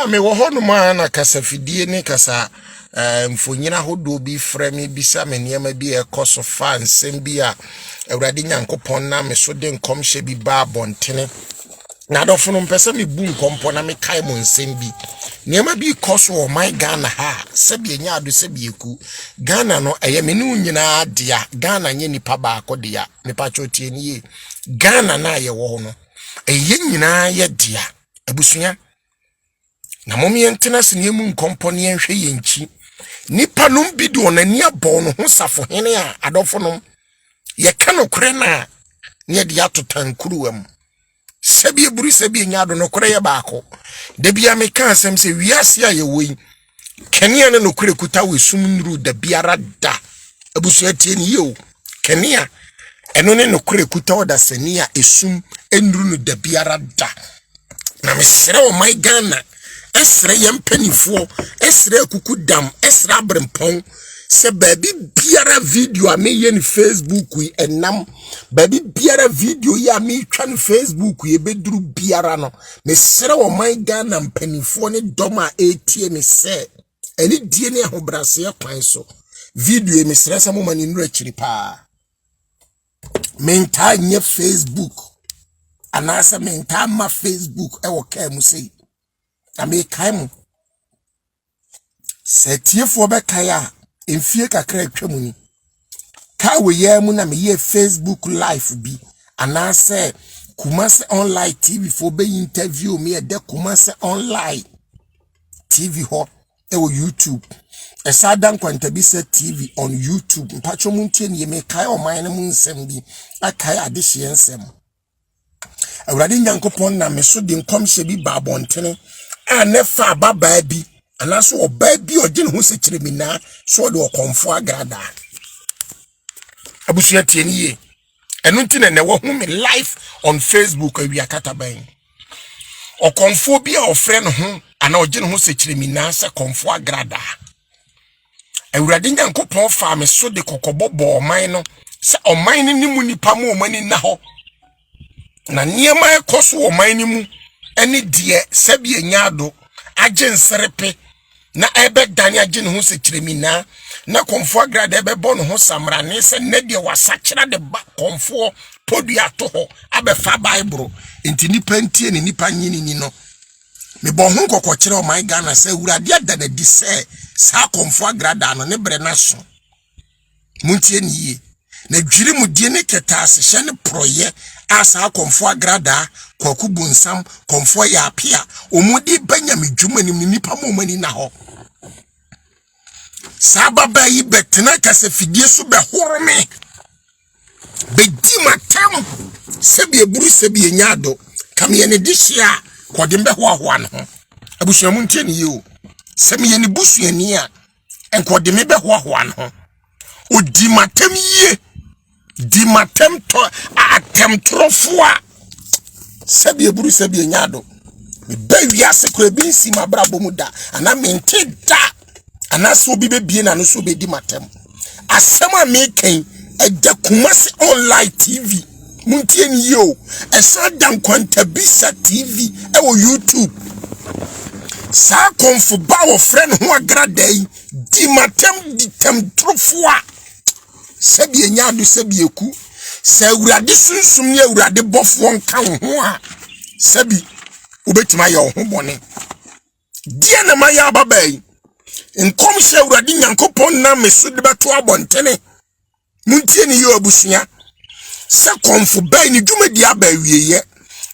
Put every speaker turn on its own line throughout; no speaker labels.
me wo hono ma na kasa fidie ne kasa mfonyina hodo bi frame bisa me niam bi ekoso fa nsem bi a awurade nyankopon na me so de nkomhye bi ba bontene na dofo no mpese me bu nkompo na me kai mo nsem bi niam bi koso o my Ghana ha sebi nya ado sebi eku Ghana no eye me ne nyina dia Ghana nye nipa ba akodia nipa chotie nie Ghana na ye wo no eye nyina ye dia abusua na momi entena siniemu nkomponi enhwe yenchi nipa num bi do na ni abon no ho safo hene a adofo nom ye ka no kure na ne de atotan kuruwam sebi eburu sebi nyado no kure ye baako de bia me ka asem se wiase a ye woi kenia ne no kure kuta we sum nuru da biara da abusu atie ni yo kenia eno ne no kure kuta oda senia esum enuru no da biara da na me sere o my Ghana esre yempanifo esre kukudam esre abrempon se baby biara video a me ye ni Facebook yi enam baby biara video ya me twa ni Facebook yi beduru biara no me sere o my Ghana mpanifo ne doma etie ni se eni die ne ahobrase kwan so video e me sere sa mo mani nura chiri pa menta nye Facebook anasa menta ma Facebook e wo ka mu sei ame kaimu setiefo be kaya emfie kakra atwamu ni ka we ye mu na me ye Facebook live bi anase Kumase online TV for be interview me de Kumase online TV ho e wo YouTube esadan kwanta bi se TV on YouTube mpacho mu ntie ni me kai o man mu nsem bi akai adehye nsem awurade nyankopon na me so de nkomhye bi ba bontene a nefa baba bi anaso oba bi ogene ho sekiremina so de okonfo agrada abusu tie ni ye enu ntine ne wo hu me live on Facebook awia kataban okonfo bi a ofre no ho ana ogene ho sekiremina se konfo agrada awurade nyankopon fa me so de kokobobo oman no se oman ni mu nipa mu omani na ho na niema ekoso oman ni mu eni die sebi enyado agenserepe na ebe dani agene ho sekiremina na konfo agrada ebe bono ho samrane se ne die wasakira de ba konfo podu ato ho abefa bible enti nipa ntie ni nipa nyini ni no me bon ho kokokire o my Ghana se urade adana di se sa konfo agrada no ne bre na so muntie ni ye na dwiri mu die ne ketase hye ne proye asa konfo agrada kwaku bunsam konfo ya apia omudi banyam dwuma nim nipa momani na ho sababa yi betena kase fidie so be horome be di matam sebi eburu sebi enyado kamye ne dihia kodembe hoahoa no ho abusuamu ntie ni yo semi ye ne busuani a enkodeme be hoahoa no ho odi matam ye di matem to atem trofua sebi eburu sebi enyado me ba wiase ko ebi nsi mabrabo mu da ana mente da ana so bi bebie na no so be di matem asema meken eda Kumase online TV muntie ni yo esa dan kwanta bisa TV e wo YouTube sa konfu ba wo friend ho agrada yi di matem di tem trofua sebi enyado sebi eku se urade sunsum ne urade bofo nka ho a sebi ubetima ye ho bone die na maya babai nkom hye urade nyankopon na meso de beto abontene muntie ni yo abusua se konfo bai ni dwumadi abawieye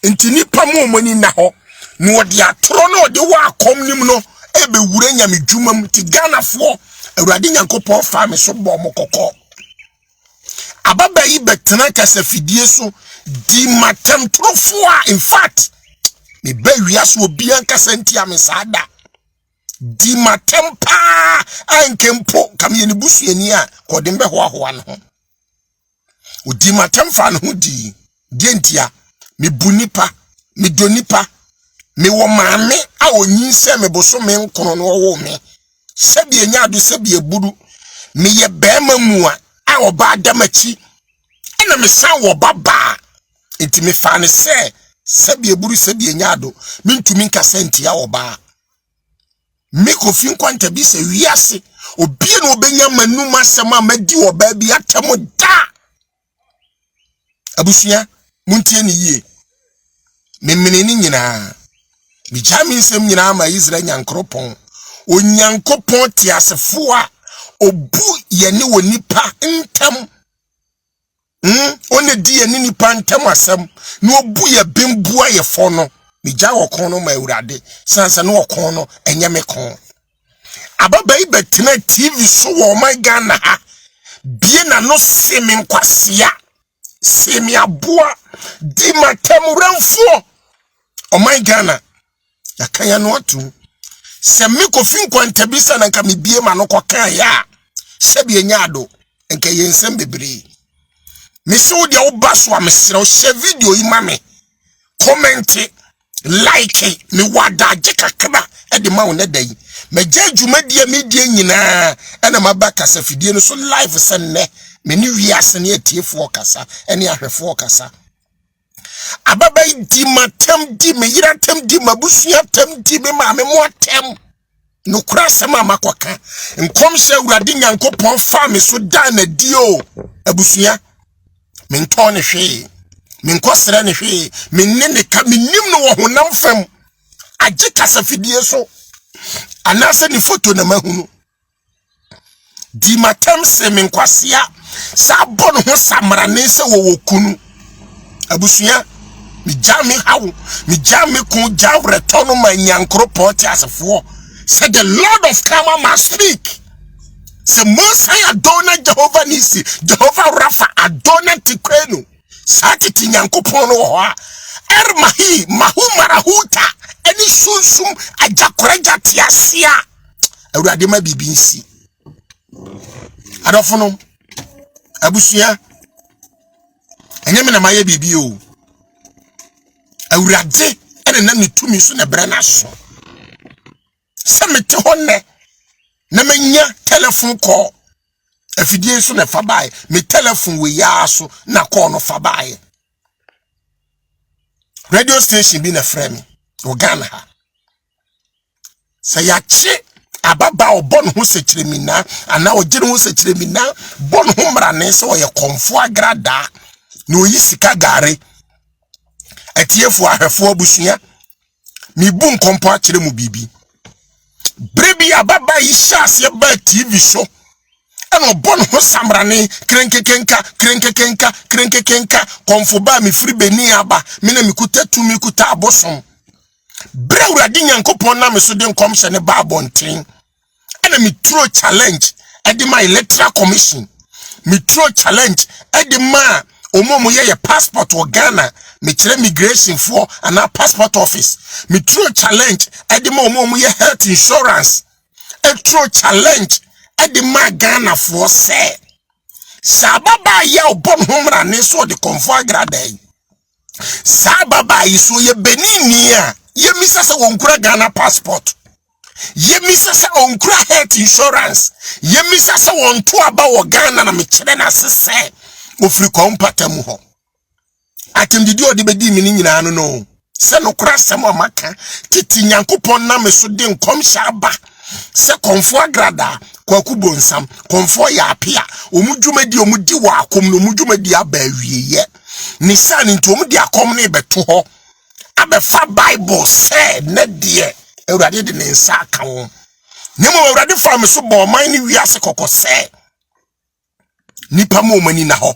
enti nipa momani na ho no ode atoro na ode wa akom nim no ebe wura nyame dwumam ti Ghana fo urade nyankopon fa me so bo mokoko ababa yi betena kasa fidie so di matem trofua in fact me ba wiase obi ankasa ntia me sada di matem pa ankempo kamye ne busuani a kodembe hoahoa no ho odi matem fa no ho di ntia me bunipa me donipa me wo maame a onyinse me boso me nkono no wo me sebi enyado sebi eburu me ye bema mu a oba adamachi ena me san wo baba enti me fa ne se sebi eburu sebi enyado mintumi nkasa ntia oba me Kofi Nkwanta bi se wiase obi na obenya manum asem amadi oba bi atemo da abusua muntie ne yie memene ni nyina bi jami nsem nyina ma Israel nyankropon onyankopon ti asefo a obu ye ne wonipa ntem one di ye ne nipa ntem asem na obu ye bembua ye fo no mi ja wokon no ma Awurade sansa no wokon no enye me kon ababai betina TV so wo my Ghana ha bie na no semi nkwasea semi aboa di matem ranfo o my Ghana yakanya no atu se me Kofi Nkwanta bisa na nka me bie ma no kokan ya se bie nyado nka yensem bebre me so de oba so a me sere o share video yi ma me comment like me wada jekakaba e de ma wona dai me jadwumadie media nyina ena mabaka safidie no so live senne me ni wiase ne atiefo kasa ene ahwefo kasa ababai di matem di me yiratem di mabusua tem di me ma me motem no kura sama makoka nkomhye Awurade Nyankopon fa me so da na dio abusua me ntone hwe me nkosere ne hwe me ne ka me nim no wo honam fam agi kasafidie so anase ni foto na mahunu di matem se me nkwasea sa bon ho samra ne se wo kunu abusua mi jami hawo mi jami kun jawre tono ma nyankropon ti asefo said the Lord of Kama must speak. Se Mosai Adona Jehovah Nisi, Jehovah Rapha Adona Tikwenu, Sakiti Nyankopon wa Ermahi Mahu Marahuta, any sunsum ajakoreja tiasia. Awurade ma bibinsi. Adofono abusuya enyeme na maye bibi o. Awurade ene na mitumi so na brana so. Samete honne na menya telephone call afidie so na fa bae me telephone we ya so na call no fa bae radio station bi na frame o Ghana ha sayachi ababa obon ho sekiremina ana ogire ho sekiremina bon ho mrane so ye konfo agrada na oyi sika gare atiefo ahwefo abusua mi bu nkompo akire mu bibi brebi ababa ishas ye ba TV so eno bon ho samrane krenkekenka konfo ba mi firi beni aba me na mikuta tu mikuta abosom bre Awurade Nyankopon na me so de nkomhye ne ba abonten ena mi tro challenge edi my electoral commission mi tro challenge edi ma omomo ye passport o Ghana me kire migration for ana passport office me tro challenge edi ma omomo ye health insurance e tro challenge edi ma Ghana for say sababa ye obon homra ne so de comfort gradai sababa iso ye beninia ye misa se wonkura Ghana passport ye misa se wonkura health insurance ye misa se wonto aba wo Ghana na me kire na sese ofri kompatamu ho atemdidi odi bedi mini nyina no se no kura sem amaka titi Nyankopon na me so de nkomhye aba se konfo agrada kwaku bonsam konfo ya apia omudwumadi omudi wa akom no omudwumadi aba awieye ni sane nto omudi akom ne beto ho abefa Bible say ne de Awurade de ne nsa aka wo nemo Awurade fa me so bo man ni wiase kokose nipa mo mani na ho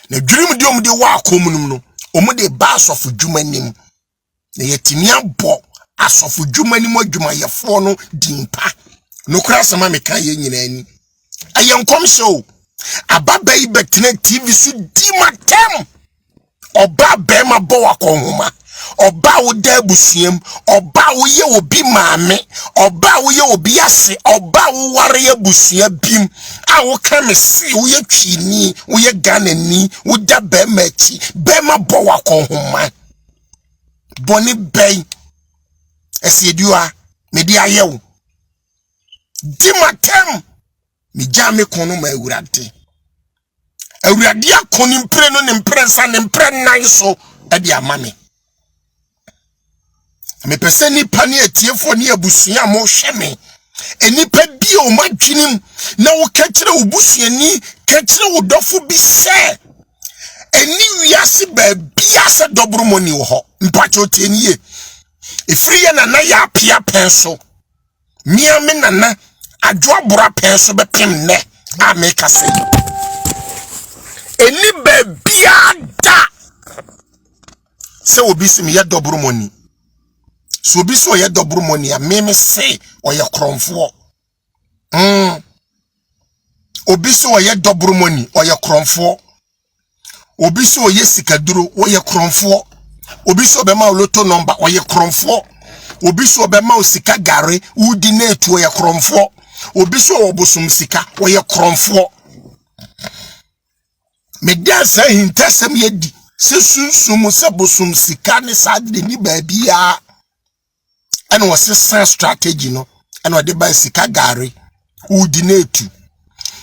na dwirim di omudi wa akom num no omude ba asofu dwumanim na yetimi abo asofu dwumanim adwuma yefo no dimpa no kra sama meka ye nyina ani ayenkom show ababa ibetine TV so di matem oba be ma bo akonhoma oba wo da busuam oba wo ye obi maame oba wo ye obi ase oba wo ware ya busua bim a wo ka me si wo ye twini wo ye Ghana ni wo da be ma chi be ma bo akonhoma boni ben esiedua me di ayewo di matem mi jame kono ma Awurade akoni mpre no ne mpre sa ne mpre nan so e di amame me pese nipa ne atiefo ne abusua mo hwe me enipa bi o madwinim na wo ka kire obusuani ka kire wo dofo bi se eni wiase ba bia se dobromoni wo ho mpacho teniye efriye na ya apia penso mia me nana adwo abura penso be pem ne a me ka se eni ba bia da se obi se me ye dobromoni so obi so ye dobromoni a me se o ye kromfo obi so ye dobromoni o ye kromfo obi so ye sikaduro o ye kromfo obi so be ma loto number o ye kromfo obi so be ma sika gare udi na etu o ye kromfo obi so obosum sika o ye kromfo me dansa hintasem ye di se sunsum se bosum sika ne sadde ni baabia ene wo se strategy no ene ode ba sika gare udi na etu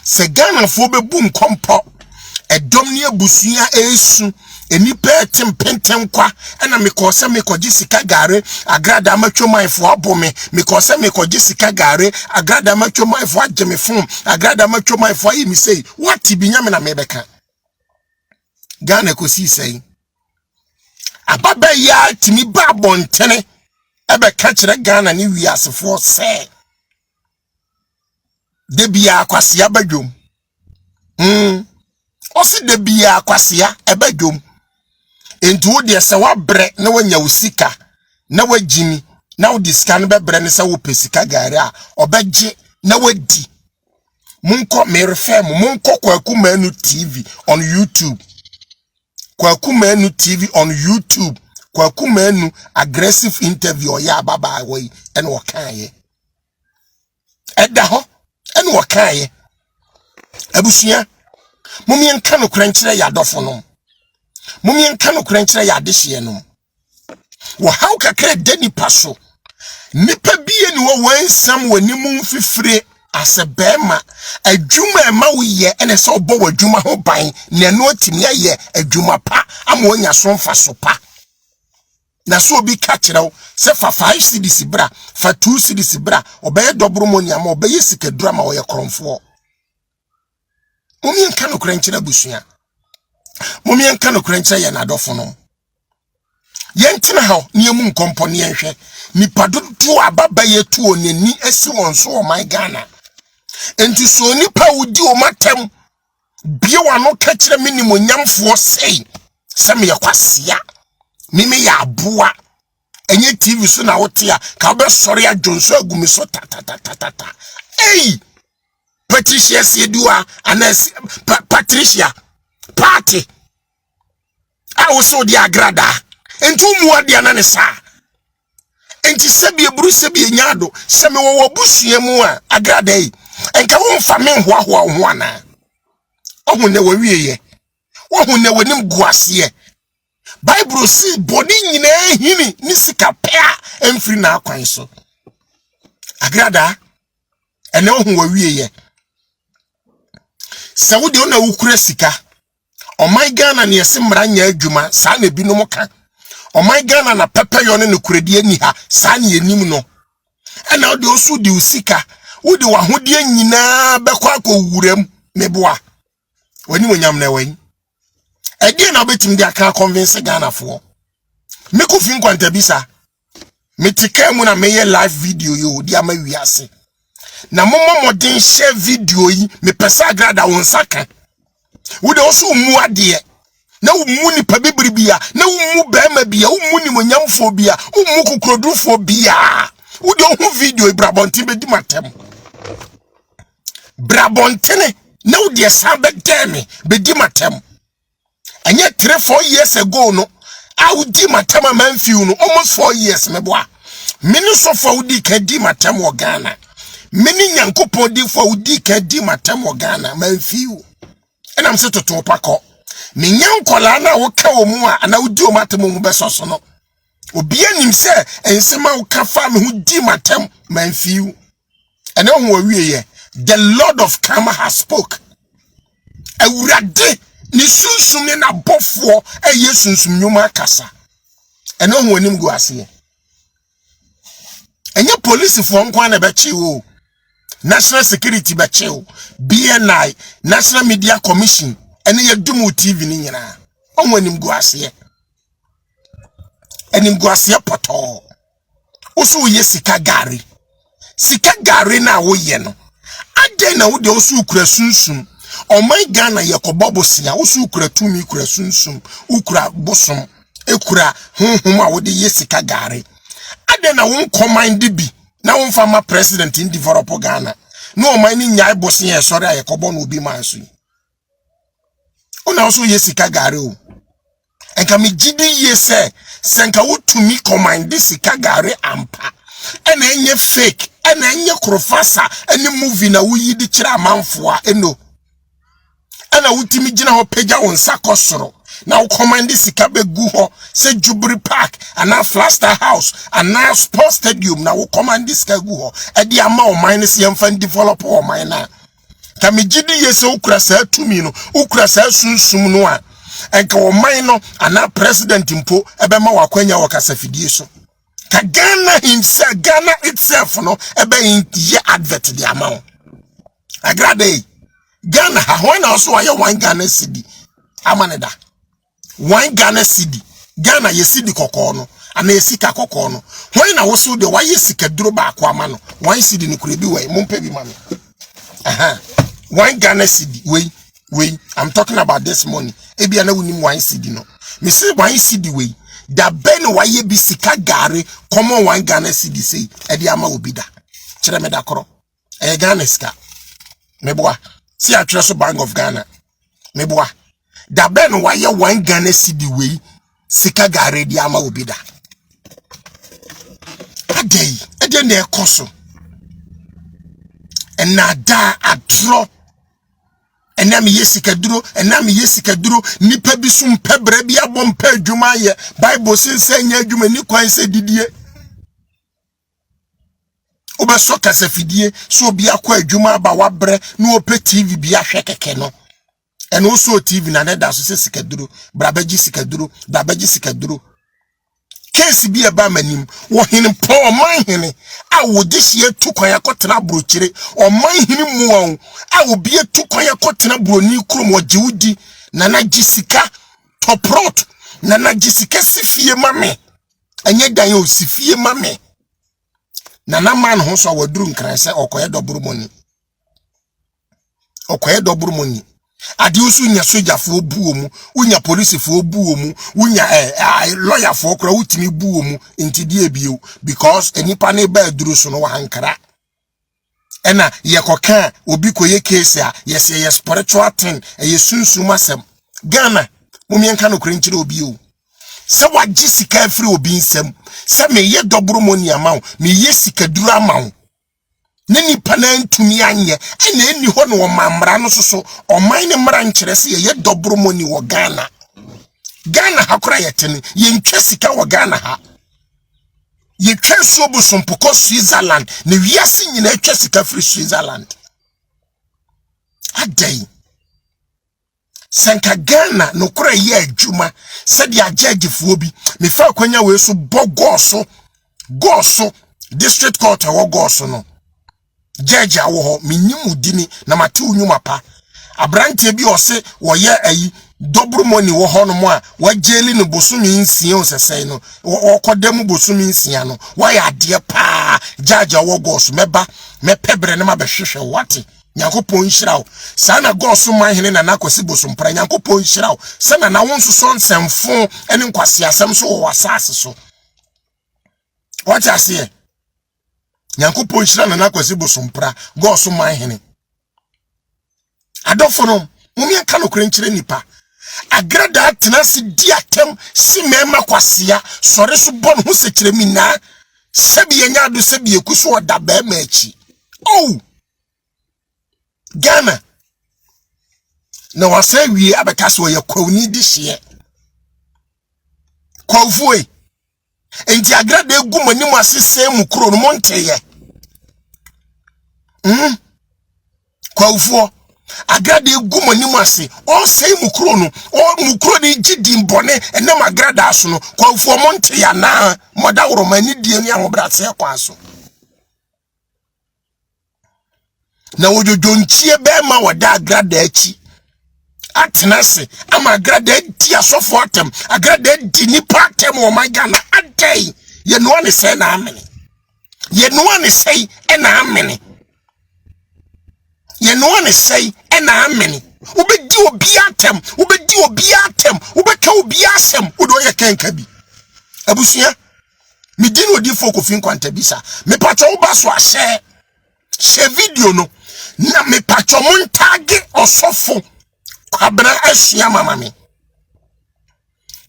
se Ghana fo bebu nkompo edom ne abusua esu enipa tempenten kwa ena mekose mekoji sika gare agrada matwomanfo abome mekose mekoji sika gare agrada matwomanfo ageme fom agrada matwomanfo ayi mi sei what binyame na mebeka Ghana ko si sei ababa ya timi ba bontene ebe ka kire Ghana ni wiasefo se de bia kwase abadwom osi de bia kwase abadwom enti wo de se wa bre na wanya usika na wajimi na wo diskan be bre ne se wo pesika gare a obegye na wadi munko merefem munko Kwaku Manu TV on YouTube Kwaku Manu TV on YouTube Kwaku Manu aggressive interview ya baba we ene wo kan ye eda ho ene wo kan ye abusua mumien kan okrankyere ya dofo no mumien kan okrankyere ya adehye no wo how kakra dani paso nipa biye ni wo wansam wanimu fifire asebema adwuma ema wo ye ene se obo wadwuma ho ban na no atimi aye adwuma pa ama wonya so mfa so pa na so obi ka kyerɛw se fa 5 cedis bra fa 2 cedis bra obeye dobromoni ama obeye sikadura ma wo ye kromfo mumien kan okrankyere busua mumien kan okrankyere ye na adofo no yentina ha niemu nkompo ne yenhwe nipadodo ababa yetu onani esi wonso o my Ghana enti so nipa wudi o matem bie wano ka kire minimo nyamfo sei se me yakwasea mimi ya aboa enye TV so na wote a ka be sori adwonso agumi so ta Patricia Sedua anas Patricia party also di agrada enti umuwa di anane sa enti sebi eburu sebi nyado se me wo busua mu a agrada yi enka wo mfa me hoahoa ho ana ohun ne wawieye ohun ne wanim guase Bible si body nyina hini ni sika pea emfiri na akwan so agrada ene ohun wawieye se wo de ona wukura sika o my Ghana ne yesi mranya adwuma sa na binom ka o my Ghana na pepe yo ne kuredi ani ha sa na yenim no ena wo de osu di usika wo de wahode nyina bekwa akowuram meboa wani wonyam na wan edi na betim de aka convince Ghana fo me ko fin kwanta bisa me tika mu na meye live video yo di ama wiase na momo modern share video yi me pesa agrada won saka wo de oso mu ade na wo mu ni pa bibiri bia na wo mu bema bia wo mu ni monyamfo bia wo mu kokrodufo bia wo de ho video Brabonte be di matem Brabonte na wo de sabe demi be di matem enye 3-4 years ago no a wo di matem manfiu no almost 4 years meboa mini so for wo di ka di matem wo Ghana mini nyankopon di for wo di ka di matem wo Ghana manfiu enam se toto pakọ me nyankola na wo ka wo mu a na wo di o matem mu besoso no obi anim se ensema wo ka fa me ho di matem manfiu ene ho awieye the Lord of Kama has spoke awurade ni sunsum ne na bofo sunsum nyuma kasa ene ho anim go ase enye police for nkwa na bechi o. National Security bechi o. BNI, National Media Commission, ene ye dumu TV ni nyina. Onwo enim go ase. Enim go ase poto. Oso ye sika gari. Sika gari na wo ye no. Ade na wo de oso ukura sunsum. Oman Ghana ye ko bobosia oso ukura tumi ukura sunsum, ukura bosom, ekura honhom a wo de ye sika gari. Ade na won command bi na won former president in develop Ghana. No oman ni nyai bosia sori aye ko bo no obi manso. Una oso ye sika gari o. Enka me gidi ye se senka wo tumi command sika gari ampa. Ena enye fake, ena enye krofasa, eni movie na wo yi di kira amanfoa eno. Ena wutimi gina ho pagya wonsa kosoro na wo command sika begu ho se Jubilee Park ana Flaster House ana Sports Stadium na wo command sika gu ho e di ama o minus yemfa develop o mine ka me gidi yese ukura sa tumi no ukura sa sunsum no a enka o mine no ana president mpo ebe ma wakwanya wakasafidie so ka Ghana himself Ghana itself no ebe ye advert di ama agrade Ghana when also why one Ghana cedi amaneda one Ghana cedi Ghana ye cedi kokko no ana esika kokko no when na woso de why sika duro ba akwa ma no one cedi no kure bi we mompe bi ma no one Ghana cedi we I'm talking about this money ebi ana wunim one cedi no me say one cedi we da ben why bi sika gare common one Ghana cedi say e di ama obi da kire me da koro e Ghana sika meboa see a Treasury Bank of Ghana. Meboa. Da ben why one Ghana cedi way sika gare di ama obida. Ade ne ekoso. Enada adro. Enami yesika duro nipa bi sum pebre bi abom pa adwuma ye Bible say nya adwuma ni kwan se didie. Oba so kasafidie so bia kwa adwuma ba wabre no ope TV bia hwe keke no and also TV na da so sikaduro brabaji sikaduro case bia ba manim wo hene po man hene a wo dihye tu kwan yakotena brochire o man hene muwan a wo bia tu kwan yakotena broni krom wo jiwudi na na gisika toprot na na gisika sifie mame anye dan o sifie mame Nana man ho so waduru nkran se okoye doburu moni ade usu nya sojafo obuo mu unya police fo obuo mu unya lawyer fo okra utimi buo mu intidi ebio because enipa na ba aduru so no hankara ena yekoka obi koye case a yes spiritual thing yesunsum asem Ghana mumienka no krenchire obi o se wagye sika afiri obi nsem se me ye doburu moni amaw me ye sika duru amaw ne nipa na ntumi anye ena eni ho no mamra no so oman ne mra nkyere se ye doburu moni wo Ghana hakora yetene ye ntwa sika wo Ghana ha ye twa so bosompoko Switzerland ne wiase nyina twa sika free Switzerland adai Sanka Ghana no kura ye adwuma said ya judge bi me fa kwanya we so bogoso district court wo goso no judge awo ho minyimu dini na mate unyuma pa abrante bi o se wo ye ayi dobru money wo ho no mo a wa jeli no bosumi nsia o sesai no wo kodam bosumi nsia no wa ya de pa judge awo goso meba me pebre na ma be hwehwe wate Nyankopon nhyiraw sana goso man hene na nakwasi bosompra Nyankopon nhyiraw sana na wonso so nsemfo ene nkwase asem so wo wasase so what I say Nyankopon nhyira na nakwasi bosompra goso man hene adofo no mumi aka no krenkyire nipa agrada atenase di atem si mema kwasea sore so bon ho sekire mina sebi enya do sebi ekuso oda ba ma achi oh Ghana na wasa wie abekaso ye kwawni di hye kwawfue enti agrada egu manim asese mu kro no monteye kwawfuo agrada egu manim ase o sei mu kro no o mu kro ni gidi mbone enam agrada aso no kwawfuo monteye na moda woromani die ni ahobra se kwaso na wojojonchie be ma wada agrada achi atenase ama agrada di asofo atem agrada di nipa atem o my Ghana adai ye no one say na amene ye no one say na amene ye no one say na amene ubedi obi atem ubeka obi asem udo ye kenka bi abusua mi dinu odi fokofin kwanta bisa me patcho uba so ahye she video no na me patcho montage osofo kwabra asua mama me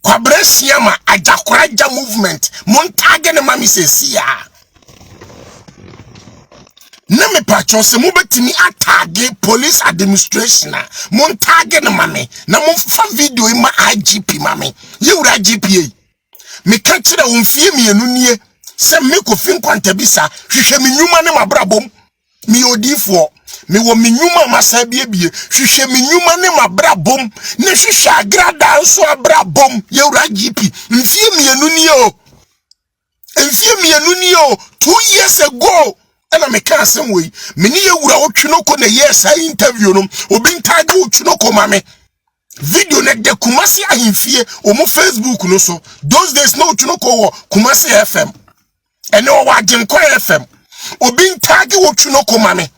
kwabra siama ajakuraja movement montage ne mami sesia na me patcho se mo betimi atage police administration montage ne mame na mo fa video ma IGP mame yewura IGP me kachira wonfie mienu nie se me kofin kwanta bisa hwehwe me nyuma ne mabrabom me odifo me wo me nyuma masa biebie hwehwe me nyuma ne mabrabom ne hwehwe agrada nso abrabom yewura GP mfie mienu nie o 2 years ago and I can't some way me ni yewura otwinoko na yes I interview no obi ntage otwinoko mame video net de Kumasi ahimfie omo Facebook no so those days no otwinoko wo Kumasi FM and no wagenko FM obi ntage otwinoko mame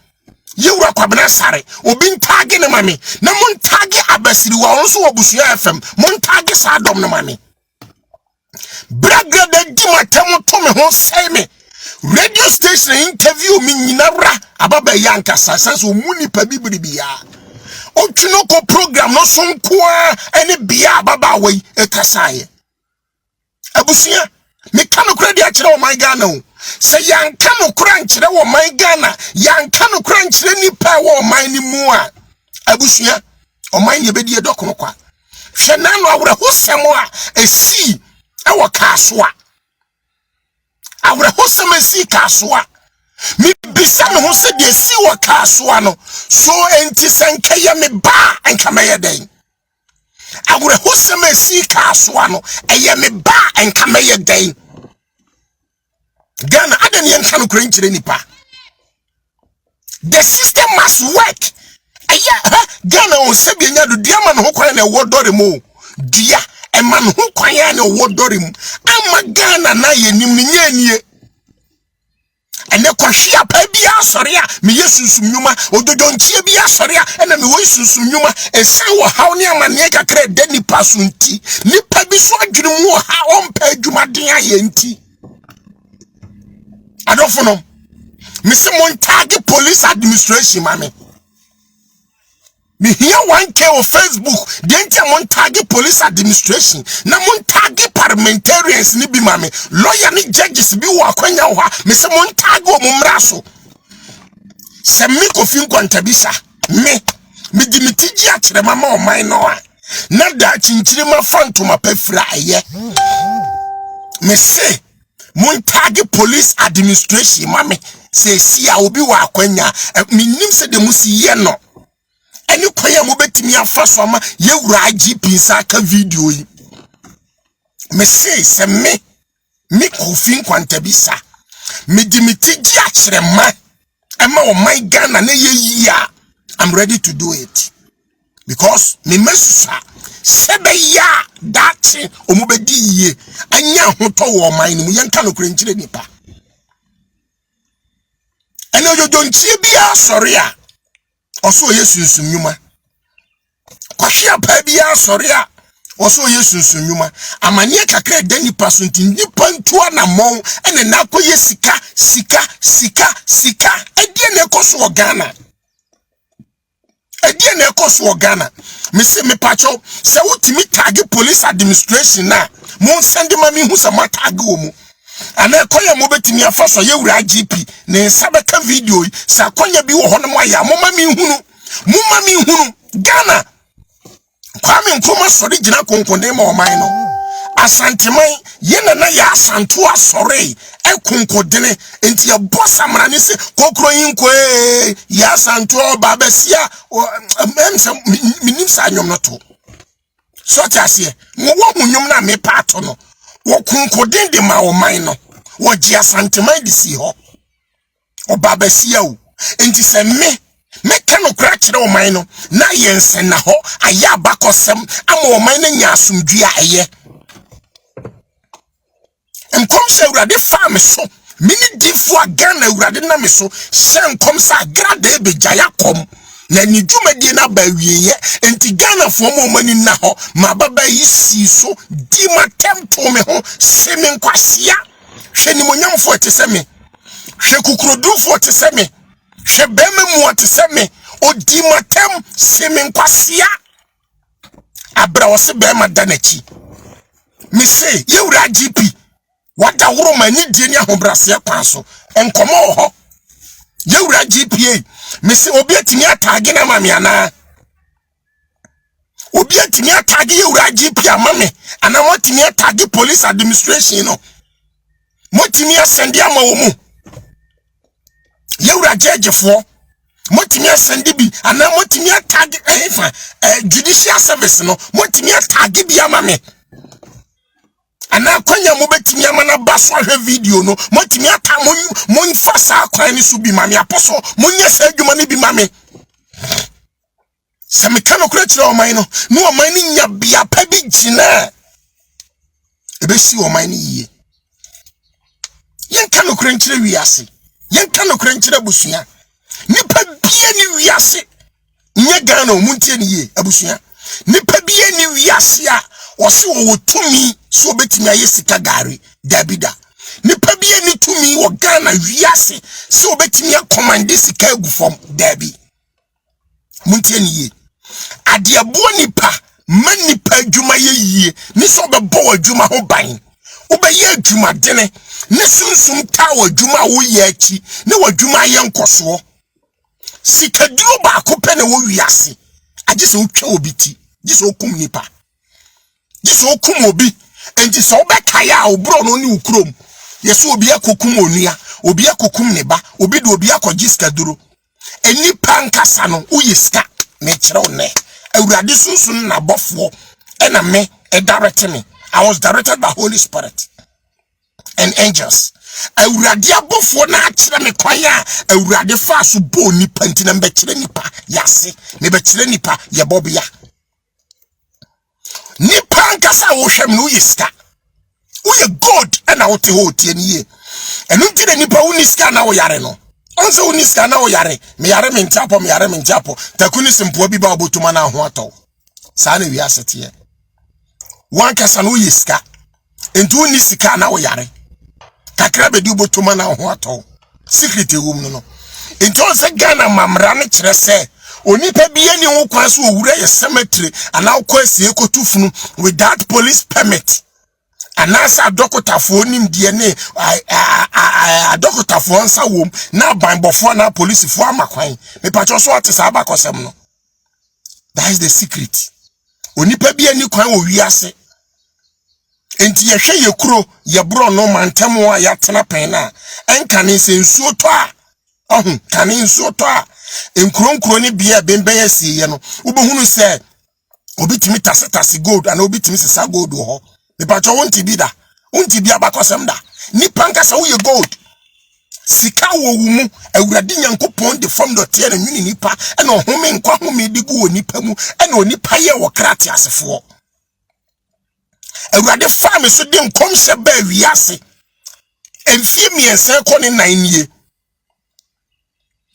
yewura kwabena sare obi ntage ne mame na mon tage abasiri wa nso obusua FM mon tage sadom ne mame bragrada di matamo to me ho sai me radio station interview me nyinara ababa yanka sasanso muni pa bibiribia otwinoko program no so nkoa ene bia ababa wei ekasaye abusua me kanu kura dia kire o my Ghana o se yanka no kura nkire wo my Ghana yanka no kura nkire ni pa wo my ni mu a abusua o my ye bedi edokon kwa hwe na no awre hosemo a esi e wo kasoa awre hosemo esi kasoa mi bisa me ho se de esi wo kasoa no so enti sanka ye me ba enka me ye den awre hosemo esi kasoa no eye me ba enka me ye den Ghana adan yen kanu kura nkire nipa the system must work aya Ghana on se bi nya do dia ma no kwan na wo dore mo dia e ma no kwan ya na wo dore mu ama Ghana na ye nim ni nya nie ene kwahia pa bia asore a me yesusum nyuma odojonchie bia asore a ena me wo yesusum nyuma ensan wo haw ne amane kakra de nipa so nti nipa bi so adwene mu ha ompa adwumaden aye nti adofono me se mon tag police administration mame me here 1K on Facebook then mon tag police administration na mon tag parliamentarians ni bi mame lawyer ni judges bi wo akwanya wo ha me se mon tag o mumra so se me kofin kwanta bisa me di mitiji a kire mama o man no a na da chinchiri ma fantoma pafra aye me se mon tag police administration mame se si a obi wa akwanya minim se de musiye no eni kwaya mo betimi afaso ama yewura IGP saka video yi me se me kofin kwanta bisa me di mitiji a kire ma ema o my Ghana na ye yi a I'm ready to do it because me mesusa sebe ya dachi omubedi ye anya hoto wo man ni yenka no kure nkire nipa ene ojojonchie bia sori a oso yesunsun nyuma kwahia pa bia sori a oso yesunsun nyuma amane kakra da nipa so nipa ntua na mon ene na akoye sika edie na ekoso Ghana edie na ekoso Ghana me se me pacho se wutimi tag police administration na mon send mami hu se ma tag wo mu ana ekoya mo betimi afaso yewura IGP ne sabeka video sa konya bi wo hono mo ya mo mami hunu Ghana Kwame Nkrumah sori gina konkonde ma o man no asanteman yena na ya asanto asore ekonkodene enti ya bossa mrani se kokro yinko ya asanto babesia minim sa nyom no to so tiase wo hunyom na me pato no wo konkodene de ma o man no wo ji asanteman de si ho o babesia o enti se me meka no kra kire o man no na yensen na ho aya bakosem ama o man na nya asomdua eye enkom se urade fa me so mini difo aga na urade na me so se enkom sa grade ebegya kom na ni dwumadie na ba wieye enti Ghana fo mo mani na ho ma baba yi si so di matem to me ho se me nkwasea hwe ni monyamfo te se me hwe kukurodufo te se me hwe beme mu te se me odi matem se me nkwasea abra wo se bema danachi me say yewura GP wada woro mani die ni ahobrase kwan so enkomo ho yewura GPA me say obi atimi atage na mame ana obi atimi atage yewura GP amame ana motimi atage police administration no motimi asende ama wo mu yewura judgefo motimi asende bi ana motimi atage judicial service no motimi atage bi amame ana kwanya mo betimi amana baso ahwe video no motimi ata mon fasa kwan ni so bi mame aposo monye sa adwuma ni bi mame se meka no kura kire o man no no o man ni nya bia pa bi gina ebesi o man ni yie yenka no kura nkire wiase yenka no kura nkire busua nipa bia ni wiase nya Ghana o muntie ni yie abusua nipa bia ni wiase a wose wo tumi so betimi aye sika gari dabida nipa bia ni tumi wo Ghana wiase so betimi akomande sika agufom dabi muntie ni yie adiabo nipa manipa adwuma ye yie ni so bebo adwuma ho ban obaye adwuma dene ne sunsum ta adwuma wo ye achi ne adwuma ye nkoso sika duro ba ko pe ne wo wiase age se utwa obiti gise okum nipa gise okum obi enti so obekaya obro no ni ukrom yeso obi akokum onua obi akokum ne ba obi de obi akogiska duro enipa nkasa no uyiska me kire ne awurade sunsun na bofo ena me direct me. I was directed by Holy Spirit and angels. Awurade abofo na akire me kwaya awurade fa so bo nipa nti na mbekire nipa yase me bekire nipa ye bobia nipa nkasa wo hwem no yiska uye god ena wote ho tie ni ye enu nti de nipa uniska na wo yare no onso uniska na wo yare me yare me ntapo takuni simpo bi ba obotuma na ho ato sa na wi asete wan kasa no yiska enti unisika na wo yare kakra be di obotuma na ho ato secret ewum no enti on se Ghana mamra ne kire se onipa bia ni ho kwan so owura ye cemetery ana kwasi ekotufunu without police permit anasa dokotafo nim die ne dokotafo nsa wom na banbofo na police fo amakwan me pacho so atisa abakosem no. That is the secret. Onipa bia ni kwan wo wiase enti ye hwe ye kuro ye bro no mantemo a ya tena pen na enka ne sensuo to a kane nsuo to a enkronkro ni bia bemben asie no ubohunu se obitimi tase gold ana obitimi sesa gold ho me pacho wonti bi da wonti bi abakosem da ni pankasa wo ye gold sika wo wumu awurade nyankopon de fom do tie na nwini nipa ena ohome nkwa home digu wo nipa mu ena onipa ye wo krate asefo awurade fa me so de nkomhye ba wiase emfie miense ko ne nan nie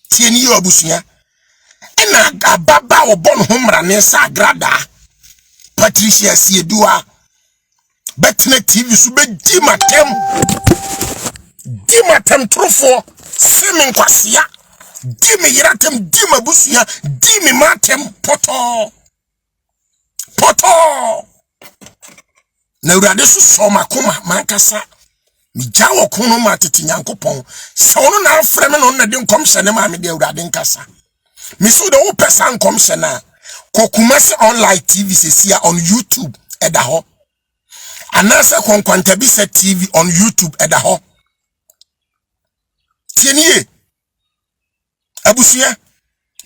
tieni yo abusua ena ababa obon ho mra ne sa grada Patricia Siedua betne TV so be di matem trofo semen kwasea di me yiratem di mabusua di me matem poto na urade so so makoma mankasa mi jawo kono matete nyankopon se ono na afreme no na de nkomhye ne ma me de urade nkasa mi so de wo pesa nkomhye na Kokumasi online TV sesia on YouTube edaho anasa Kwankwantabisa TV on YouTube edaho tieniye abusuya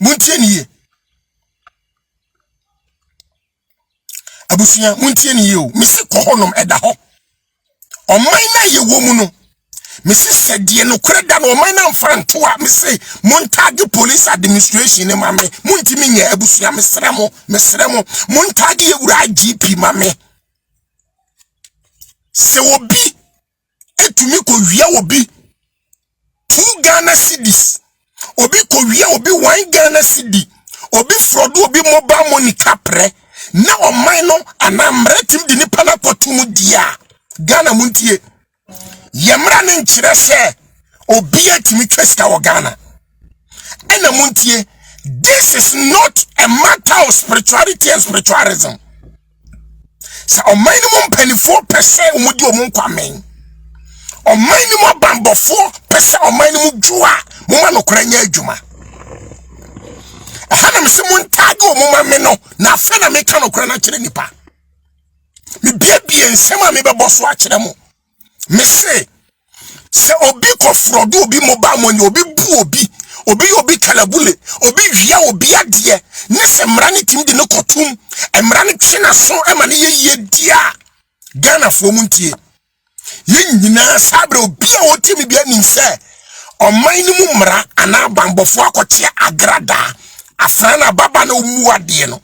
muntieniye abusuya muntieniye o misi kohonom edaho oman na ye wo mu no me said die no kreda no man na mfantoa me say montagi police administration ne mame montimi nya abusua mesremo montagi ewura GP mame se obi etumi ko wia obi 2 Ghana cedis obi ko wia obi 1 Ghana cedi obi frodo obi mobile money kapre na oman no anamre tim di nipa na kotum dia Ghana muntie yemra ne nkyere se obi atimi twesika wo Ghana ena muntie this is not a matter of spirituality and spiritualism sa oman no mpanifo pese omudi omunkwame oman no bambofo pese oman no djua moma no kranya adwuma hana mse montage omoma me no na afa na meka no krana kire nipa me bia nsema me beboso a kire mo me se obi kofrodo obi mobile money obi bu obi kalabule obi hia obi ade ne se mrani tim di no kotum emrani twena so ema ne ye dia Ghana fo muntie nyina sabre obi a otimi bia nim se oman ni mu mra ana bambofo akote agrada afrana baba na omuade no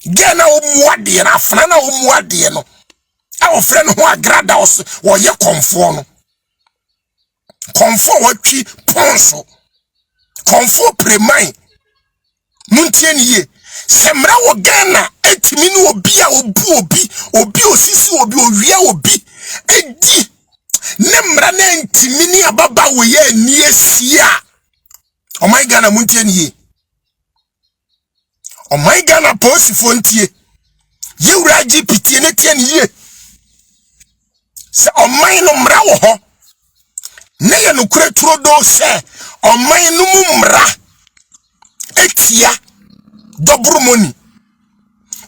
Ghana omuade na afrana omuade no a ofre no ho agrada wo ye konfo no konfo watwi ponso konfo premai muntie niye semra wo Ghana etimi ni obi a obi osisi obi owia obi edi ne mra na ntimi ni ababa wo ye ni esia o my Ghana muntie niye o my Ghana posi fontie yewura GPT ne tie niye se o my no mra wo ho ne ye no kure trodo se o my no mu mra etia dobru money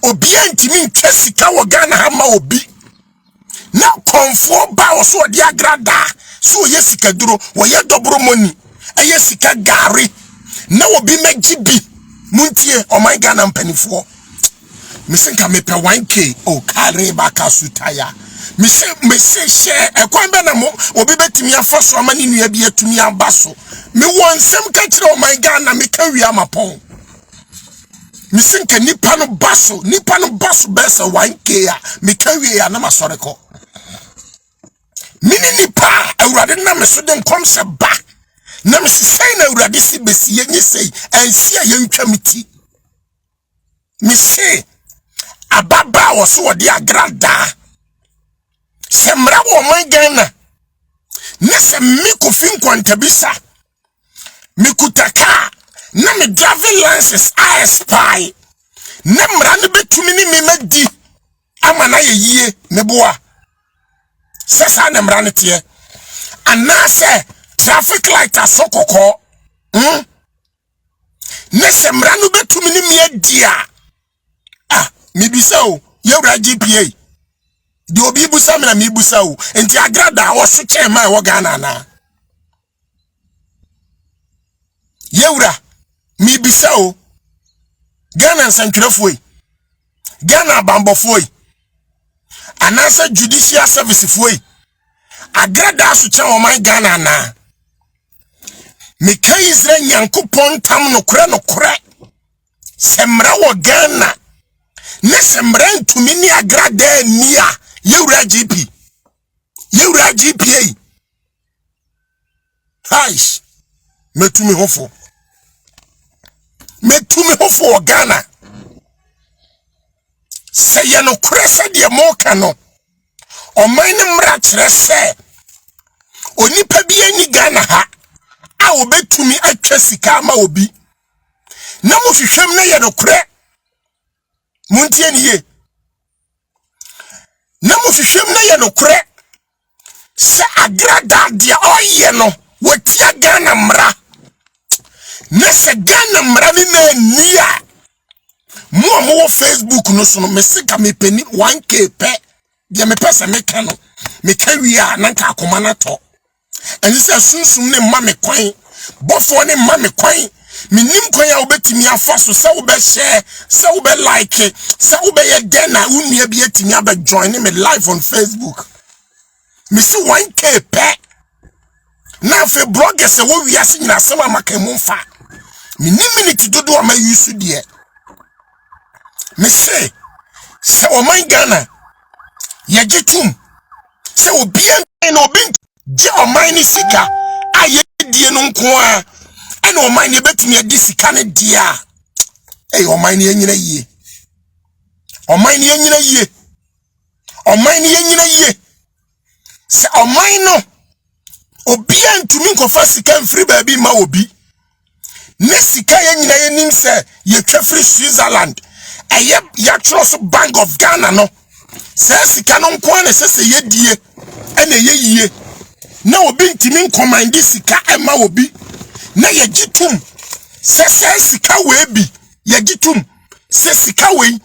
obi antimi ntwa sika wo Ghana ha ma obi na konfo ba wo so di agrada so ye sika duro wo ye dobru money eye sika gari na obi megibi muntie o my Ghana mpanifo misenka mepe 1k o kare baka sutaya mise share ekwan be na mo obi betimi afa so amani nua bi atumi abaso me wonsem ka kire o my Ghana me ka wi amapon misenka nipa no baso besa 1k a me ka wi ya na masoreko mini nipa awurade na me so den kom se ba na me sei na awurade si besi yenye sei ensi a yentwa miti mi se ababa wo so wodi agrada semra wo man Ghana ne se mi ko fin kwantabisa mi kutaka na me driving license I spy na mra ne betumi ni mi madi ama na yeye me boa sesa na mra ne tie anase traffic light asokoko ne se mra no betumi ni mi adia mi bisa o yewra GPA di obi busa me na mi busa o enti agrada wo so chairman wo Ghana na yewra mi bisa o Ghana sankrefoyi Ghana bambofoyi anasa judicial service foyi agrada so chairman wo man Ghana na me kan Israel Nyankopon tam no kore semra wo Ghana ne semra ntumi ni agrada nia yewura GPA haish metumi hofo Ghana se ye no kure se de mo ka no o man ne mra kire se onipa bi ani Ghana ha a obetumi atwa sika ma obi na mo hwehwem na ye no kure muntie niye na mo hwehwem na ye no kure se agrada dia oye no watia Ghana mra na se Ghana mra ni na nia mo Facebook no so no mesika me peni 1k pe dia me pesa me ka no me ka wi a na nka akoma na to eni se sunsum ne ma me kwan bofo ne ma me kwan minim kwan ya obetimi afa so se wo be share se wo be like se wo be ye Ghana unua bi atimi aba join me live on Facebook me see 1k pe na fe bloggers wo wiase nyina asema makemu fa me ni minute dodo o ma use die me say se o man Ghana ye gitum se obi na obi je o man ni sika aye die no nko a na o man ni betumi adi sika ne dia o man ni anyina yie o man ni anyina yie o man ni anyina yie se o man no obi antumi nkofa sika mfiri baabi ma obi ne sika ye nyina ye nim se ye twa free Switzerland ya trust Bank of Ghana no se sika no nko na se ye die ena ye yie na obi ntimi nkomandi sika ema obi na ye gitum se sika we bi ye gitum se sika we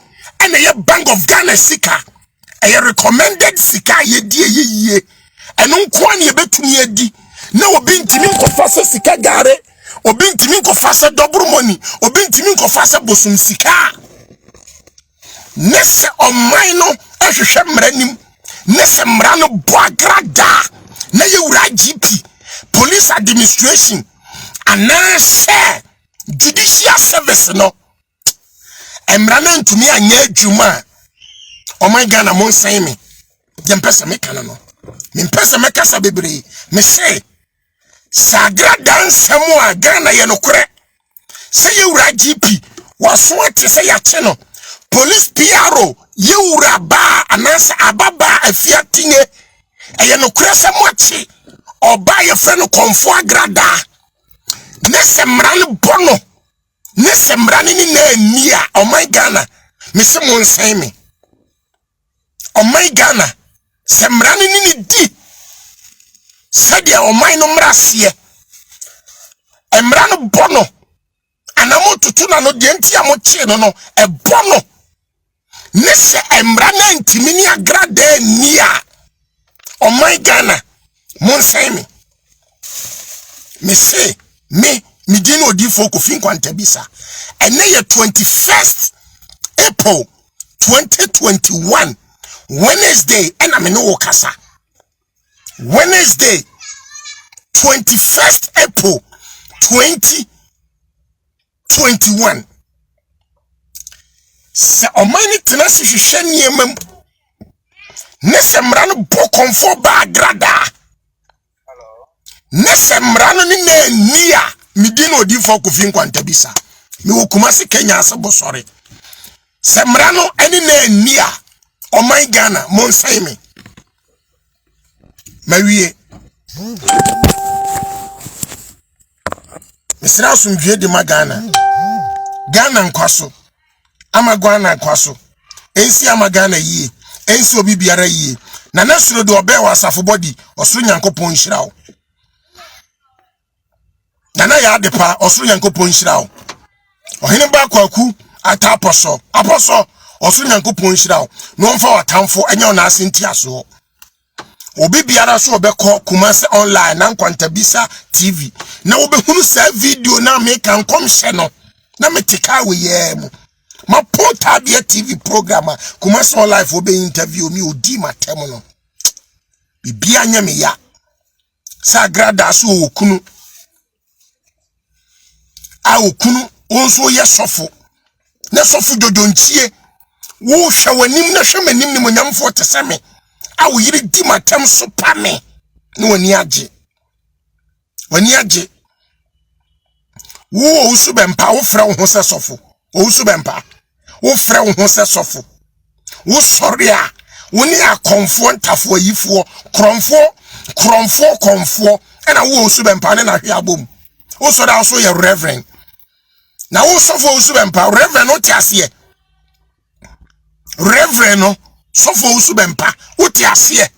ena ye Bank of Ghana sika ye recommended sika ye die ye yie eno nko na ye betumi adi na obi ntimi nkofa se sika gare obi ntimi nkofa se double money obi ntimi nkofa se bosum sika nese omai no ahwehwe mranim nese mra no boagrada na yewura GP police administration anase judicial service no emra na ntumi anya adwuma omai Ghana mon san me je mpesa meka no me mpesa meka sa bebre me se sagrada nsemu a Ghana ye nokore se yewura GP waso ate se ya che no police PRO yewura ba anansa ababa afiatinye eye no krese mochi oba ye fe no konfo agrada ne semran bono ne semran ni na ania o my Ghana me se mo nsan me o my Ghana semran ni di sadia o my no mrasie emran bono anamo tutu na no de ntia mo chi no e bono nese emra na ntimi ni agrada nia o my Ghana mon say me say me dino odifo ko fin kwanta bisa ene ye 21st April 2021 Wednesday ena me no kasa Wednesday 21st April 2021 se omani tenasi hwehwe niemam nese mrano bo konfo ba agrada nese mrano ni na nia midino odifo ko fin kwanta bisa mi wo Kumasi Kenya asebo sori se mrano eni na nia o my Ghana mon say me mawie misra sumdwe de magana Ghana nkwaso amagwana kwaso ensi amagana yi ensi obi biara yi na nasuro de obe wa asafo body osuru nyankopon hirawo na ya depa osuru nyankopon hirawo ohene ba kwaku ata aposo osuru nyankopon hirawo no mfa watamfo enye na asenti aso obi biara so obekọ Kumasi online na Nkwantabisa TV na obehunu sa video na make an komhye no na metika we yemu ma pota bia TV program Kumasi online for be interview me odi matem no bibia nya me ya sa grada so okunu a okunu onso ye sofo na sofo dodonchie wo hwa wanim na hwa manim ni monyamfo teseme awo yiri di matem so pa me no wani age wo usu bempa wo fra wo se sofo wo usu bempa wo fra wo se sofo wo sori a woni akonfo ntafo yifo kromfo konfo ena wo usu bempa ne na hwe abom wo so da so ye reverend na wo sofo usu bempa reverend o ti ase reverend no sofo usu bempa uti ase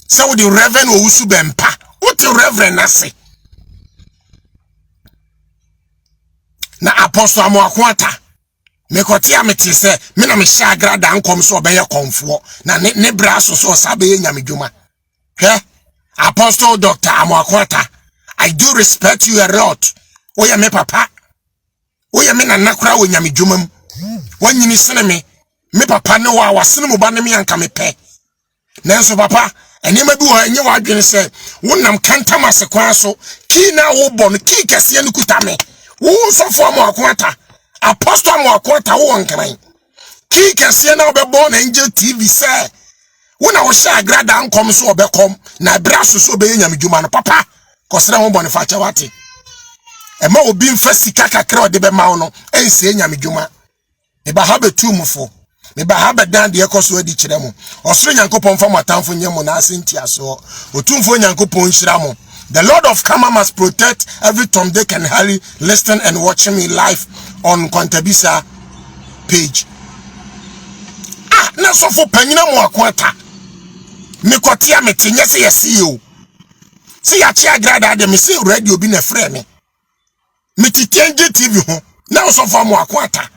so the reverend o usu bempa uti reverend ase na apostle Amoakwata mekoti ameti se me na me hya agrada ankom so obeye konfo na ne braso so sabe nyamedwuma he Apostle Dr. Amoakwata, I do respect you a lot. Oya me papa oya me na nakura wo nyamedwuma wanyini sene me papa ne wa wasene mo ba ne me anka me pe nanso papa enema bi wo enye wa adwene se wonam kantam asekwan so ki na wo bɔ no ki kɛse ne kutame wo sofo amoakwata apostle amoakwata wo nkran ki kɛse na obɛbɔ na Angel TV se wona wo sha agrada ankom so obɛkom na braso so obɛyɛ nyamedwuma no papa kɔsra ho bɔ ne fa kyawate ema obi mfa sika kakra ode bɛma wo no ense nyamedwuma me ba ha betumfo me ba ha bedan de ekoso adi kyerɛ mo ɔsoro nyankopɔn fa matamfo nyɛ na asentia so otumfo nyankopɔn hyira mo. The Lord of Kama must protect every Tom, Dick and Harry listening and watching me live on Kwantabisa page. Na so for panyina mo akwata me kotia me tinye se yesi o se ya chi agrada de me se radio bi na frɛ me me titenge TV ho na so for mo akwata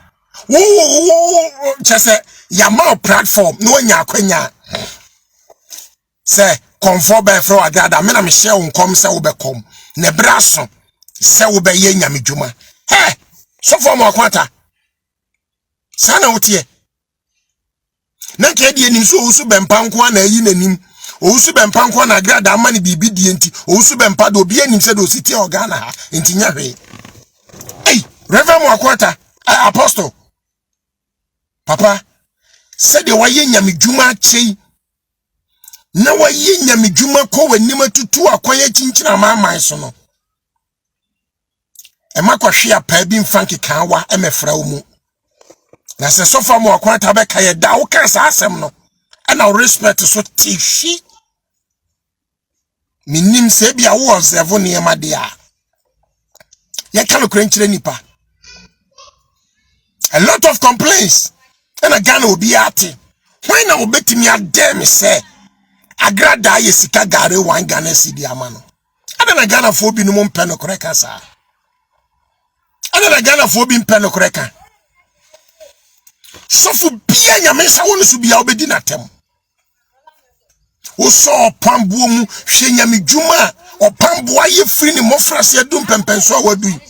wo chese ya ma platform no nya akwanya se comfort be fro agrada me na me share unkom se wo be kom ne braso se wo be ye nyamedwuma he so for mo akwata sana wotie na nke die nim so osu bempa nko na ayi nanim osu bempa nko na agrada amane bibi die nti osu bempa do obi anim se do siti organa ha nti nya hwe hey reverend Mwakwata apostle papa se de waye nyamedwuma chei na waye nyamedwuma ko wanim atutu akwanya chinchina maaman so no e makɔhwe apa bi mfanke kanwa emefra wo mu na se so fa Mwakwata be ka ye da wo kan sa asem no na respect so tishi minim se bia wo observe ne ma de a ye kan okran kire nipa a lot of complaints and again obi ate when na obetimi adem se agrada ye sika gare wan Ghana cedi amano adana Ghana fo bi no mo mpe no koreka sa adana Ghana fo bi mpe no koreka sofu bia nyame sa wonu su bia obedi na tem wo so pambuo mu hwe nyamedwuma opamboa ye firi ni mofrase adum pempenso awadu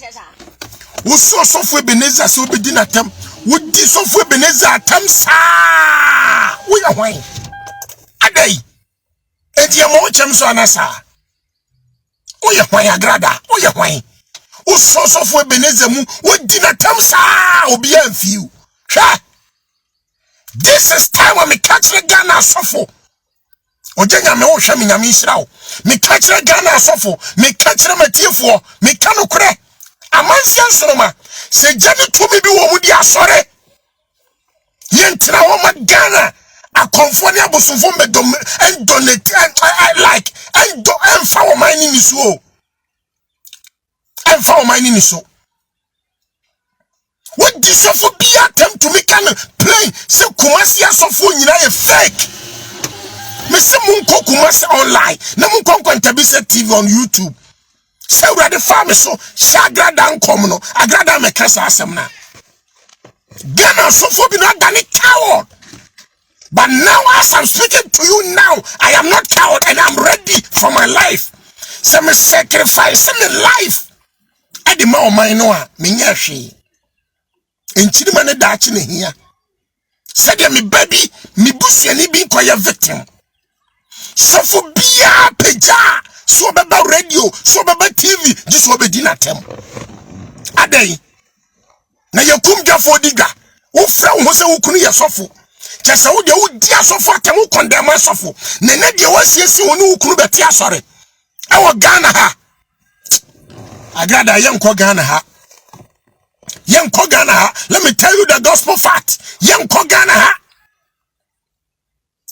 wo so sofu Ebenezer se obedi na tem wo di sofu Ebenezer tem sa wo ya hwan adai enti ya mo chem so anasa wo ya hwan agrada wo ya hwan wo so sofu Ebenezer mu wo di na tem sa obi amfiu hwa. This is time when me catch the Ghana suffer. Ojenya me wo hwe me nyame nhyirawo. Me catch the Ghana suffer. Me catch the matiefo. Me kanu kure. Amansia sonoma. Se jani tumi bi wo mu di asore. Yentra wo ma Ghana. A konfoni abosofo me dom and donate like and do emfa wo mani ni so. Emfa wo mani ni so. What this of be attempt to make an play? So Kumasi asofo nyina e fake. Me se munko Kumasi online. Na munko Kwantabisa TV on YouTube. Se urade farm so shagrada ankom no. Agrada me kasa asem na. Ghana asofo bi na gani coward. But now as I'm speaking to you now, I am not coward and I'm ready for my life. So me sacrifice my life. Edi ma o man no a me nya hwe. Enchiri mane daachi ne hia sadia me baby me busuani bi koya victim sofo bia peja so beba radio so beba TV ji so be di na tem adai na yakum dwafo diga wo fra wo se wo kunu ye sofo kese wo de wo di asofo atem wo condemn asofo na na de wasiesi wo ne wo kunu beti asore e wo Ghana ha agrada yenko Ghana ha. Yanko Ghana, let me tell you the gospel fact. Yanko Ghana,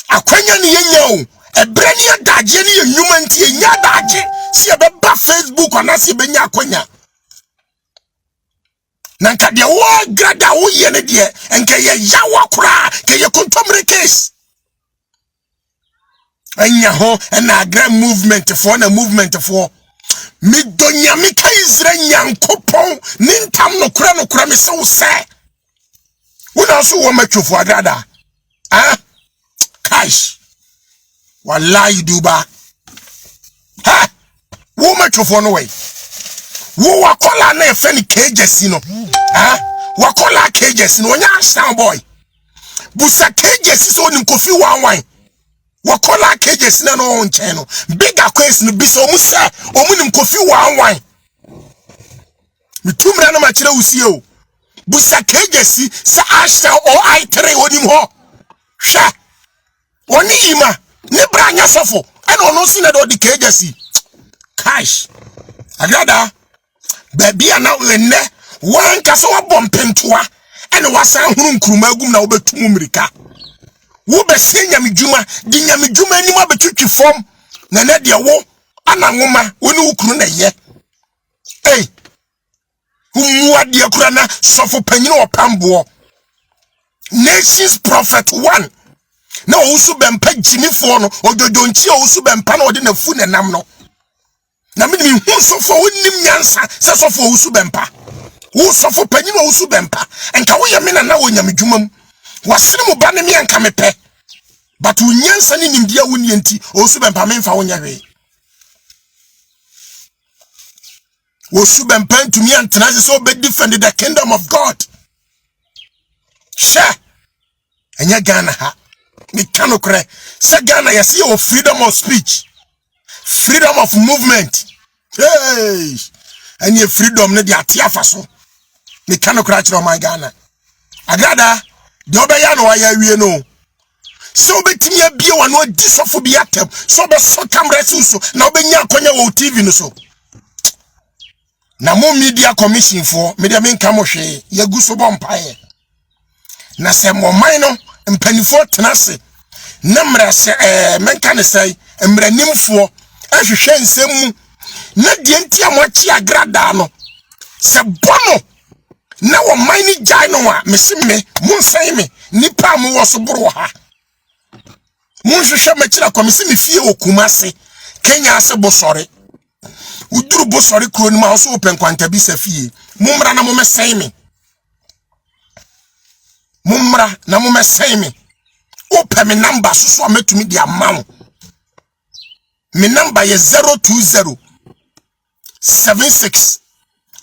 akwanya ni yenyo, ebrenia daje ni human ti enya daje. Si ebeba Facebook ona si benya akwanya. Nanka de wo grada wo ye ne de enka ye yawa kura, ke ye kontomre case. Enya ho na agra movement for na movement for mi donya mi ka Israel nyankopon nintam no kura mi se wo se wona so wo matwofo agrada kaish wallahi duba ha wo matwofo no we wo wakola na efe ni kejesi no wakola kejesi no nya sound boy busa kejesi so ni kofi wanwan wakola cages na no nchen bigger queens no bi so mu say omunim kofi wan mitumra na ma kire usie o busa cages sa ashta o I3 onim ho hwe oni yima ne branya sofo and ono si na do di cages cash agrada baby ana wenne wan kasa wabom pentoa and wasan hunu nkruma agum na obetumu mrika wo be se nyamedwuma di nyamedwuma anim abetwitwi fom na de wo ananwoma woni wukuru na ye humwa de akura na sofo panyine opambo nations prophet 1 na osu bempa jimifo no ododonchi osu bempa na ode na fu na nam no na me hu sofo wonim nyansa se sofo osu bempa wo sofo panyine osu bempa enka wo ye me na wo nyamedwuma mu wasiri mu ba ne me anka mepe but unyansa ni nimdia woni enti osu bempa me mfa wonya hwe osu bempa ntumi antena se be defend the kingdom of God sha enya Ghana ha me kanokre se Ghana yesi o freedom of speech freedom of movement hey any freedom ne de atia faso me kanokra kire o my Ghana agrada de obeya no waya wie no so betimi abie wano adi sofo bi atem so be so camera so na obenya akonya wo TV no so na mo media commission for media menka mo hwe yagu so bompae na se mo man no mpanifo tenase na mra se menka ne sai mranimfo ahwehwe nsem mu na die ntia mo chi agrada no se bono na wo man ni jai no a mesimme mo nsai me nipa mo wo so boro ha mo hwehwe machira komisi me fie okumase Kenya ase bosore uduru bosore kro ni ma so open kwanta bi sa fie mumra na mo mesai me mumra na mo mesai me open me number so ametumi di amount me number ye 020 76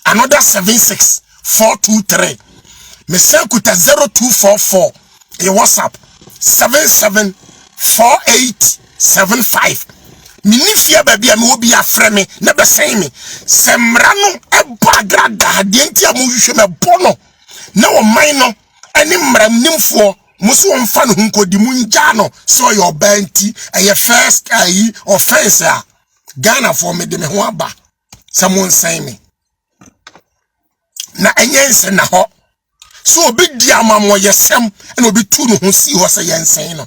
another 76 423 me sekuta 0244 e WhatsApp 774875 minifia baby am obi afre me na be sen me semra no ebo agrada de ntia mo hwehwe me bono na o man no ani mram nimfo muso mfa no hunkodi munja no so your banti eye first ayi offense a Ghana for me de me ho aba samon sen me na enyense na ho so obi di amamo yesem na obi tu no ho si ho se yensen no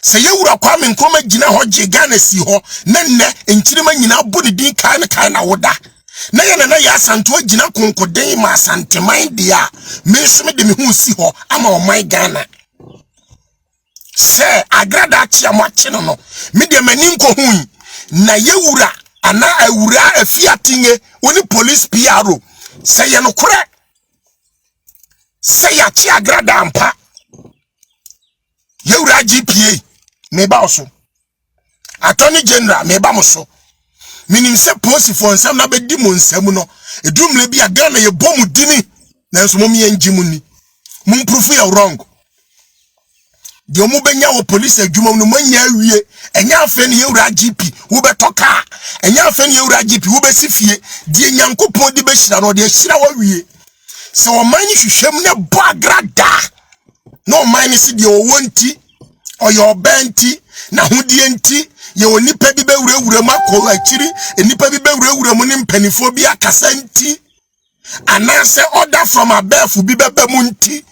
se yewura kwa me nkoma gina ho je Ghana si ho na nne enchirima nyina bodi din kan na woda na ye na ya santo gina konkoden ma santeman dia me so me de me hu si ho ama o man Ghana se agrada chia mo ache no me de mani nko hu na yewura ana awura afiatinge oni police PRO se ye no kore se ya chi agrada ampa yewura GPA me ba oso attorney general me ba mo so minim se post for nsam na be di mo nsam no edumle bi Ghana ye bomu dini na nso mo me ngimu ni mo proof you wrong de omo benya wo police adwuma no manya awie enya afa ne yewura GP wo betoka enya afa ne yewura GP wo besifie de nyankopon de be hira no de hira wa wie se o man hwehwem ne bo agrada no man si de o wonti o your benti na hodie nti ye onipa bi bewurawura makọ akiri enipa bi bewurawura mu ne mpanifo bi akasa nti anase order from above bi beba mu nti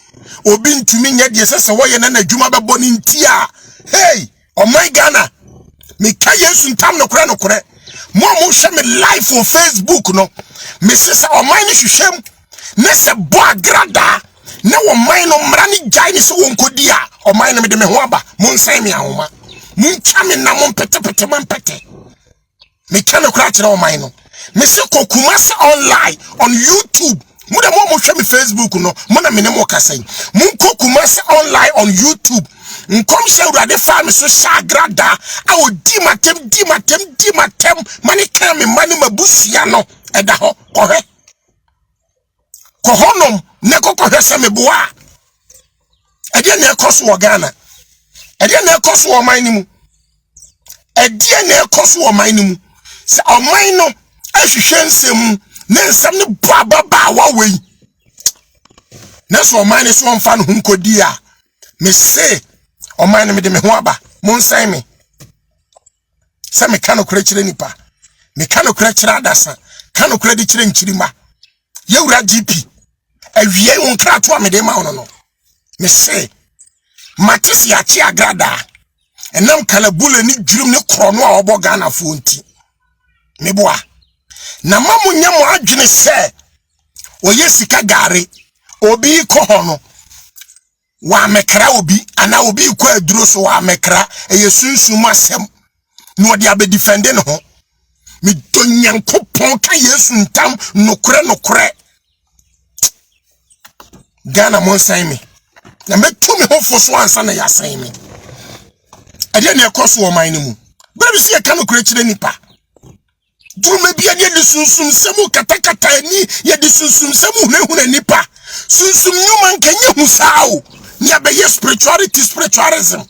obi ntumi nya de sese wo ye na adwuma bebo ni nti a hey oh my Ghana me ka Yesu ntam no kore mo hwe me live on Facebook no me sese oh my ni hwehwem na se bo agrada na wo man no mra ni jai ni so won kodi a o man no me de me ho aba mo nsan me ahoma mo ntwa me na mo pete man pete me kan kra kire o man no me se kokuma se online on YouTube mo de mo hwe me Facebook no mo na me ne mo kasan mo kokuma se online on YouTube nkom se urade fa me so shagrada a o di matem mani kan me mani mabusia no eda ho kohonom ne kokohwese me boa ede na ekoso wo Ghana ede na ekoso wo man ni mu e die na ekoso o man no mu se o man no ahwehwe nsem na nsem ne baba wa wei na so o man ne so mfa no nkodi a me se o man no me de me ho aba mo nsan me se me ka no kura kire nipa me ka no kura kire adasa ka no kura di kire nkirima yewura GP awie wonkra to amede ma wono no me se matisi ya chi agrada enam kala bule ni dwurum ne krono a obo Ghana fo nti me boa na mamu nyamo adwene se oye sika gare obi ko hono wa mekra obi ana obi ko aduro so wa mekra eye sunsum asem no de abe defend no ho mi donyankopon ka Yesu ntam nokure Ghana mon sign me na metu me ho fo so ansa na ya sign me ade na ekoso o man mu bra si e ka nokure kire nipa duma bia ne de sunsum semu katakata ni ye de sunsum semu huna nipa sunsum nyuma nkanye hu sao nya be ye spiritualism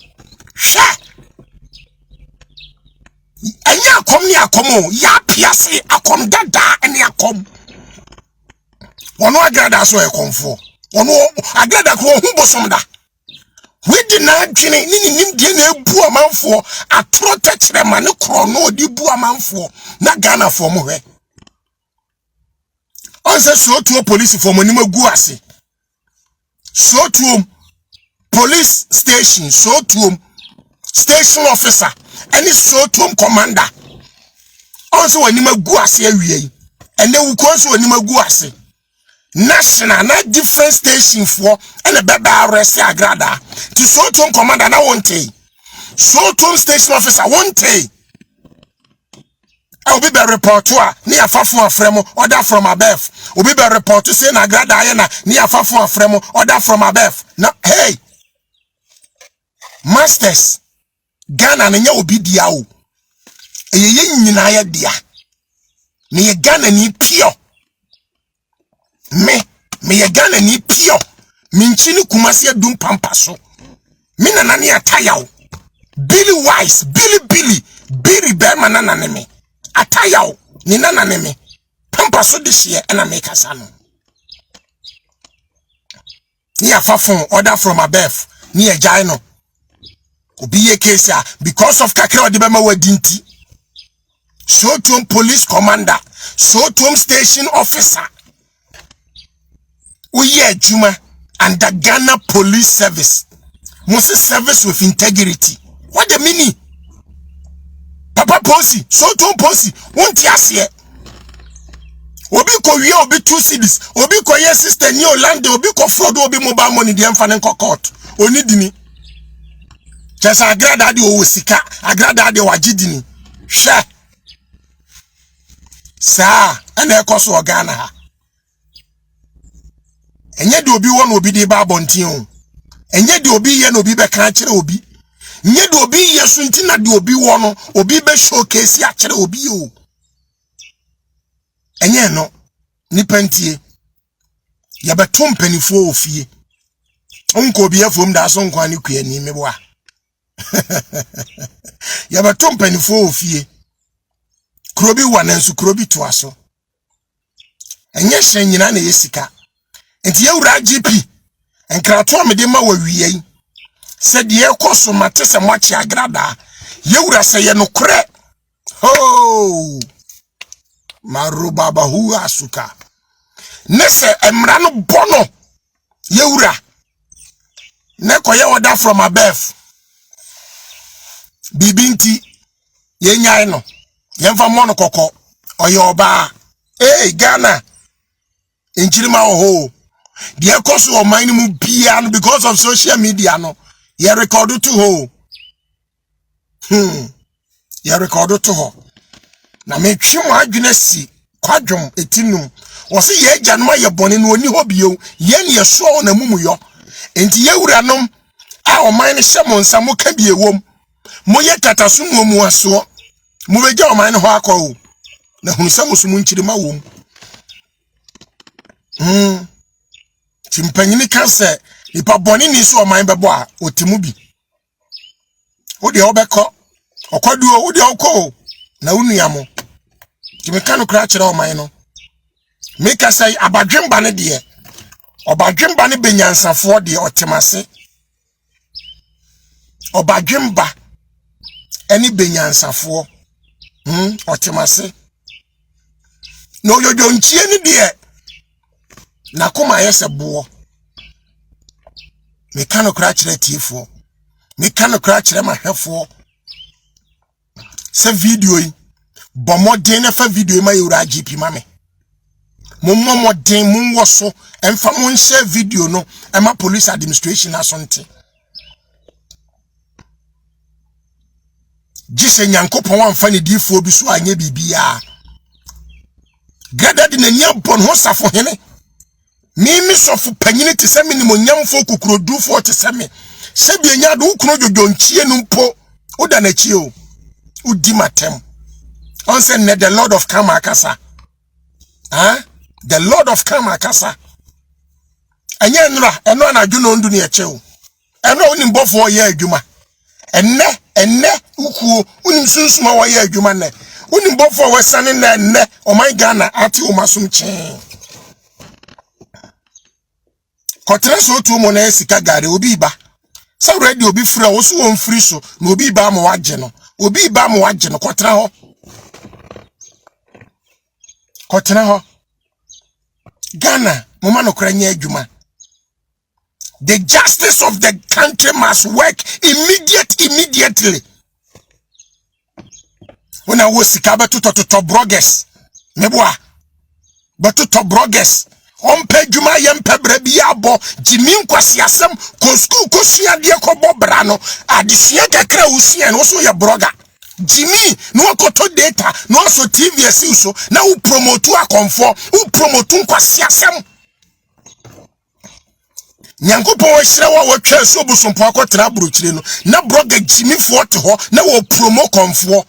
hwe anya akom ni akomo ya piase akom dada eni akom wono agrada so e konfo wono agrada ko hu bosomda we di na adwene ni nimdie na ebu amanfo atro techre ma ne krono odi bu amanfo na Ghana fo mo hwe onse so tuo police fo mo ni magu ase so tuo police station so tuo station officer any so tuo commander onse wani magu ase awie ene wuko so wani magu ase national na different station for and a bebe arrest agrada to so to commander na wonte so to station officer wonte I will be report to near Fafo Fremo order from above. Will be report to say na agrada ayena near Fafo Fremo order from above. Now hey masters Ghana na nya obi dia o eye nyina ya dia me Ghana ni pure me ye Ghana ni pio minchini kumasi dum pampaso mina nani atayao Billy Wise Billy Berman nana me atayao ni nana me pampaso this year and I make a son ni afafon order from above ni a jaino obi ye case because of kakra odi bema wadinti so to police commander so to station officer Uye Juma and the Ghana Police Service must service with integrity. What the meaning? Papa Ponsi, so to Ponsi, won't yasiye. Obi ko wiye obi 2 cities, obi ko ye sister ni Orlando, obi ko fraud obi mobile money di emfane ko court. Oni dini. Chesa agrada di owosika, agrada di wajidini. She. Sa, ene ekoso Ghana ha. Enye de obi won obi de ba bontin o enye de obi ye na obi be kan kire obi nye de obi ye sunti na de obi won obi be showcase ya kire obi o enye no ni pantie ya beto mpanifo ofie onko obi afom da so nkwa ni kua ni meboa ya beto mpanifo ofie krobi wanansu krobi to aso enye hyen nyina na yesika enti yewura GP enkrato amede ma wawie se de ekoso mate se moachi agrada yewura se ye no kore ho maruba bahu asuka nese emra no bono yewura ne koye order from above bibinti yenyai no yemfa mono kokko oye oba Ghana enchirima ho the cost of mine piano because of social media no ye record to ho ye record to ho na me twem adwene si kwadwom etinum wo se ye gyanoma ye bone no oni ho bio ye ne so na mumuyo enti ye wuranom a o mine hyemo nsamo ka bi ewom mo ye tataso no mu aso mo beja o mine ho akọ na hunu samusumu nchirima wom Chimpanyini kan se ipa boni ni so man bebo a otimu bi. O de obeko Okwadu o de okọ na unuamo. Ti me kan kra kire o man no. Me ka say abadwemba ne de. Obadwemba ne benyansafo de otemase. Obadwemba eni benyansafo otemase. No yojo nchie ni de. Na koma yese bo. Me kan kra kire tiefo. Me kan kra kire mahwefo. Se video yi bomodin na fa video ma yura GP mame. Momodin mun woso emfa mun share video no ema police administration asonte. Gise nyankopon amfa ne difo bi so anye bibia. Gada de nanya bon ho safo hene. Mimi sofu panyine te se minimo nyamfo kukurodufo te se me. Se bi enya do ukuro jojo nchie no mpo oda na chie o. Udi matem. On say the Lord of Kamakasa. The Lord of Kamakasa. Anya nra eno na dwuno ndu ne echew. Eno oni mbofo wo ye adwuma. Enne ukuo oni sunsuma wo ye adwuma ne. Oni mbofo wo sane na enne o my Ghana ati o masum chen. Kotre so tu mo na esika gare obi ba. Sa ready obi free wo so won free so na obi ba mo wagye no. Obi ba mo wagye no kotra ho. Kotra ho. Ghana mama no kranya adwuma. The justice of the country must work immediately. When I was sika beto to bloggers. Meboa. Beto to bloggers. Ompe dwuma yempe bra bia bo jimin kwasi asem ko school ko sua de ko bobra no adesua kakra usia no so ye blogger jimi no okoto data no so TV asi so na u promote akonfo u promote kwasi asem nyankopon hire wa twa so busumpo akotra brochire no na blogger jimi 40 ho na wo promote konfo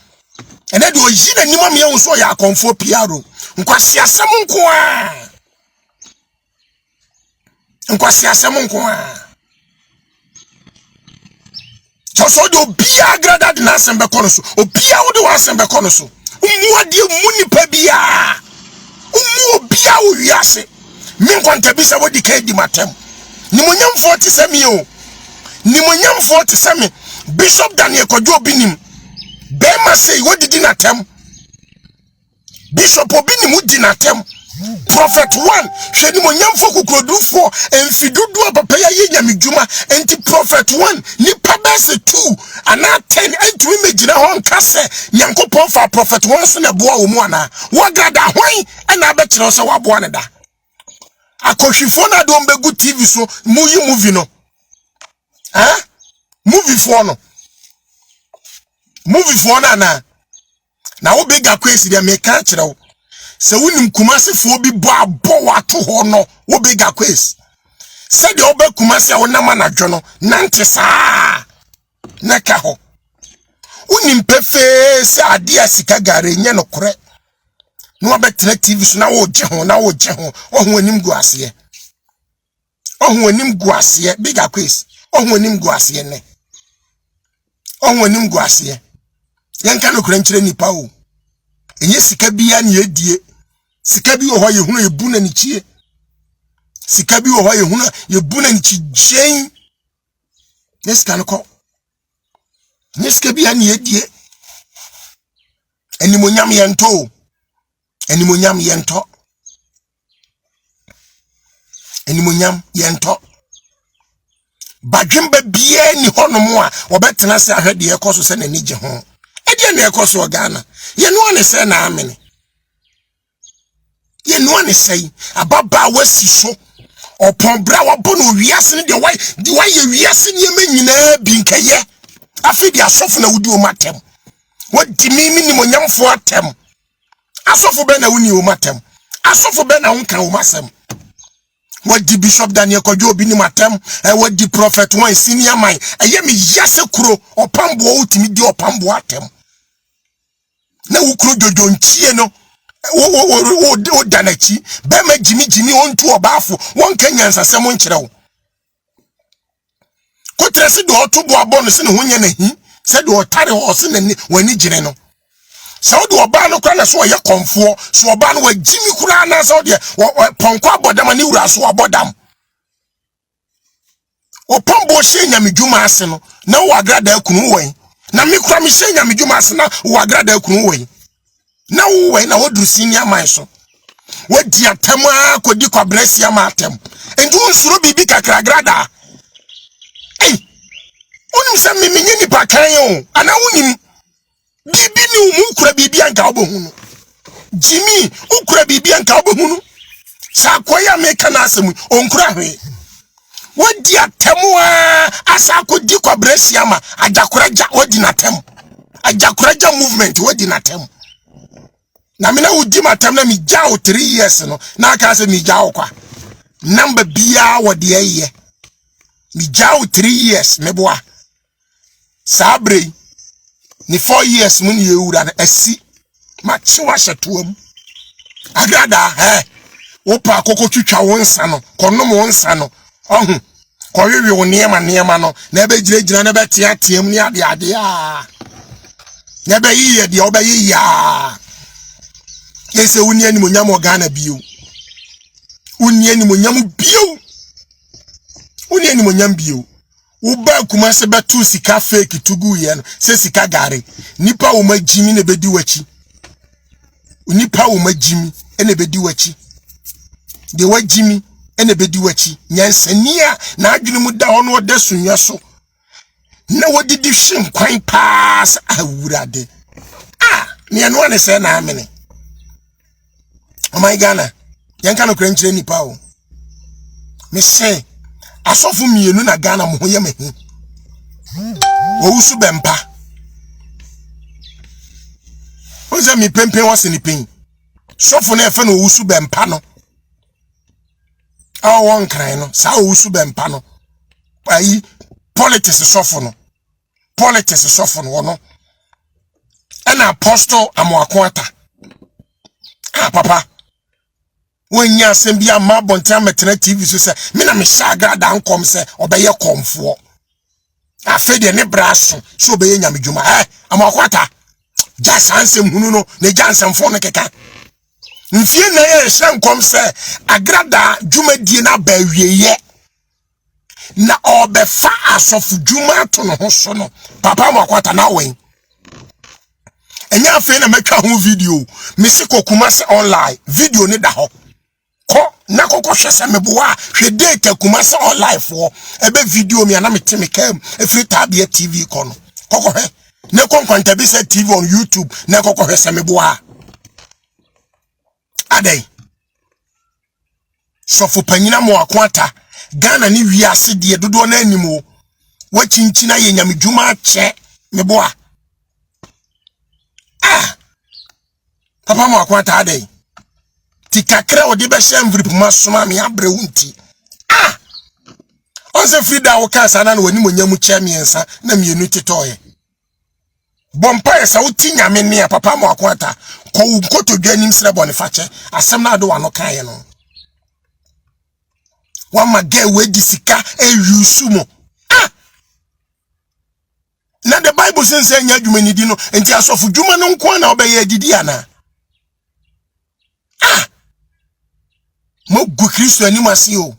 ene de oyi na nima me hu so ya akonfo piaro nkwasi asem nko a nkwasi asem nko a so do bia grada de na asem be kono so obia wo de wa asem be kono so umu ade muni pa bia umu obia wo wiase min kwanta bi se wodi ka di matem ni monyam 40 semi o ni monyam 40 semi Bishop Daniel Kojo binim be ma say wodi di natem Bishop obini mu di natem Prophet 1 shedi mo nyamfo kukurodufo enfidudu papa ya ye nyamedwuma enti Prophet 1 ni pabese 2 ana 10 entumi megina ho nkase nyankopon fa Prophet 1 so na boa wo mu ana wagada hwan ana abekire so waboa ne da akohwifo na do mbegu TV so muyi movie no movie for na wo bega kwesi dia me ka kire wo se wonim Kumasi fo bi bo wato ho no wo bega kwes se de oba Kumasi a wona manadwo no nante saa na ka ho wonim pefe se ade asika gare nye no kore no obetre TV so na wo je ho ohun anim gu ase bega kwes ohun anim gu ase ne ohun anim gu ase yanka no kore nkyere nipa o enye sika bia ne edie sika bi wo ho ye hunu ebu na nichie sika bi wo ho ye hunu ye bu na nichi jen neska no ko neska bia ne edie enimonyam yento badwemba bia ni honom a obetena se ahwede ekoso se na nige ho ede na ekoso Ghana ye no ne se na amene ye no ne sei ababa wasi so opon bra wabono wiase ne de why ye wiase ne manyina bi nkaye afi di asofu na wudi o matem wadi mimi ni monyamfo atem asofu be na wuni o matem asofu be na wonka o masem wadi Bishop Daniel Kojo bi ni matem wadi Prophet 1 senior man eye me yase kuro opambo utimi di opambo atem na wukuro jojo nchie no wo danachi be ma jimi ontu obafo won kanyansa semo nkire wo kotrese do otobo abon se ne honya na hi said or tare horse when ni jire no so do oba no kwa na so ye konfo so oba no wa jimi kura na so de ponko abodam ani wura so abodam o pombo hye nyamedwuma ase no na wo agrada akunu wen na me kura me hye nyamedwuma ase na wo agrada akunu wen na wo wen na wo duru senior man so wodi atem akodi kwabrasi ama atem endu nsuro bibi kakra agrada unim se me menye ni pakan o ana unim bibi ni ukura bibi anka obohunu Jimmy ukura bibi anka obohunu sakoya meka na asemu onkura hwe wodi atemu asako di kwabrasi ama ajakuraja wodi na tem ajakuraja movement wodi na tem na me na wodi matem na mi jawo 3 years no na aka se mi jawo kwa number bia wodi aye mi jawo 3 years meboa sabre ni 4 years mun ye wura na asi ma chiwa shetuam agrada opa akoko twitwa wonsa no konom wonsa no ohun kowewe wo niema no na ebe giregyina na be tiatiam ni ade na be yiye de obeyi ya ese wuni ani monyam ogana bio wuni ani monyam bio wuni ani monyam bio uba kuma se betu sika fake tugu ye no se sika gare nipa wo magimi ne bedi wachi nipa wo magimi ene bedi wachi de wagimi ene bedi wachi nyansania na adwene mu da hono oda sunwa so na wodidi hwem kwan pass awurade ne no ne se na amene oh my Ghana yanka no kranchire nipa o me se asofu mienu na Ghana mo hoye mehi owusu bempa oza mi pempe wose ni pen sofu na efe no owusu bempa no won kran no sa owusu bempa no ayi politics sofu no wono ana apostle Amoakwata papa wanya asem bia ma bonta metena TV so se me na me shaga da nkom se obeye komfo afi de ne braso so obeye nyamedwuma Amoakwata jasa ansem hunu no ne jansem fo no keka mfie na ye hye nkom se agrada dwumadie na ba wieye na obefa asofu dwuma to no ho so no papa Amoakwata na wen enya afi na meka ho video misi Kumasi online video ni da ho ko na kokko hwese meboa hwe data Kumasi online for ebe video mi ana metime kam efri tabia TV kono kokko hwe ne konkwanta bi se TV on YouTube na kokko hwese meboa adai sofu panyina Amoakwata Ghana ni wiase de dodo na animo wachinchina ye nyamedwuma che meboa papa Amoakwata adai tikakra odi be hye mvrip masoma me abre wunti onse frida wo kasa na wani monyamu chamiensa na mienu titoye bompa esa uti nyame ne papa Amoakwata ko nkoto dwanim sre bonifache asem na ado wano kan ye no wama ge wedi sika eyusu mo na the Bible says nya dwumani di no enti asofu dwuma no nko na obeye adidi ana mo gu Kristo ani masi o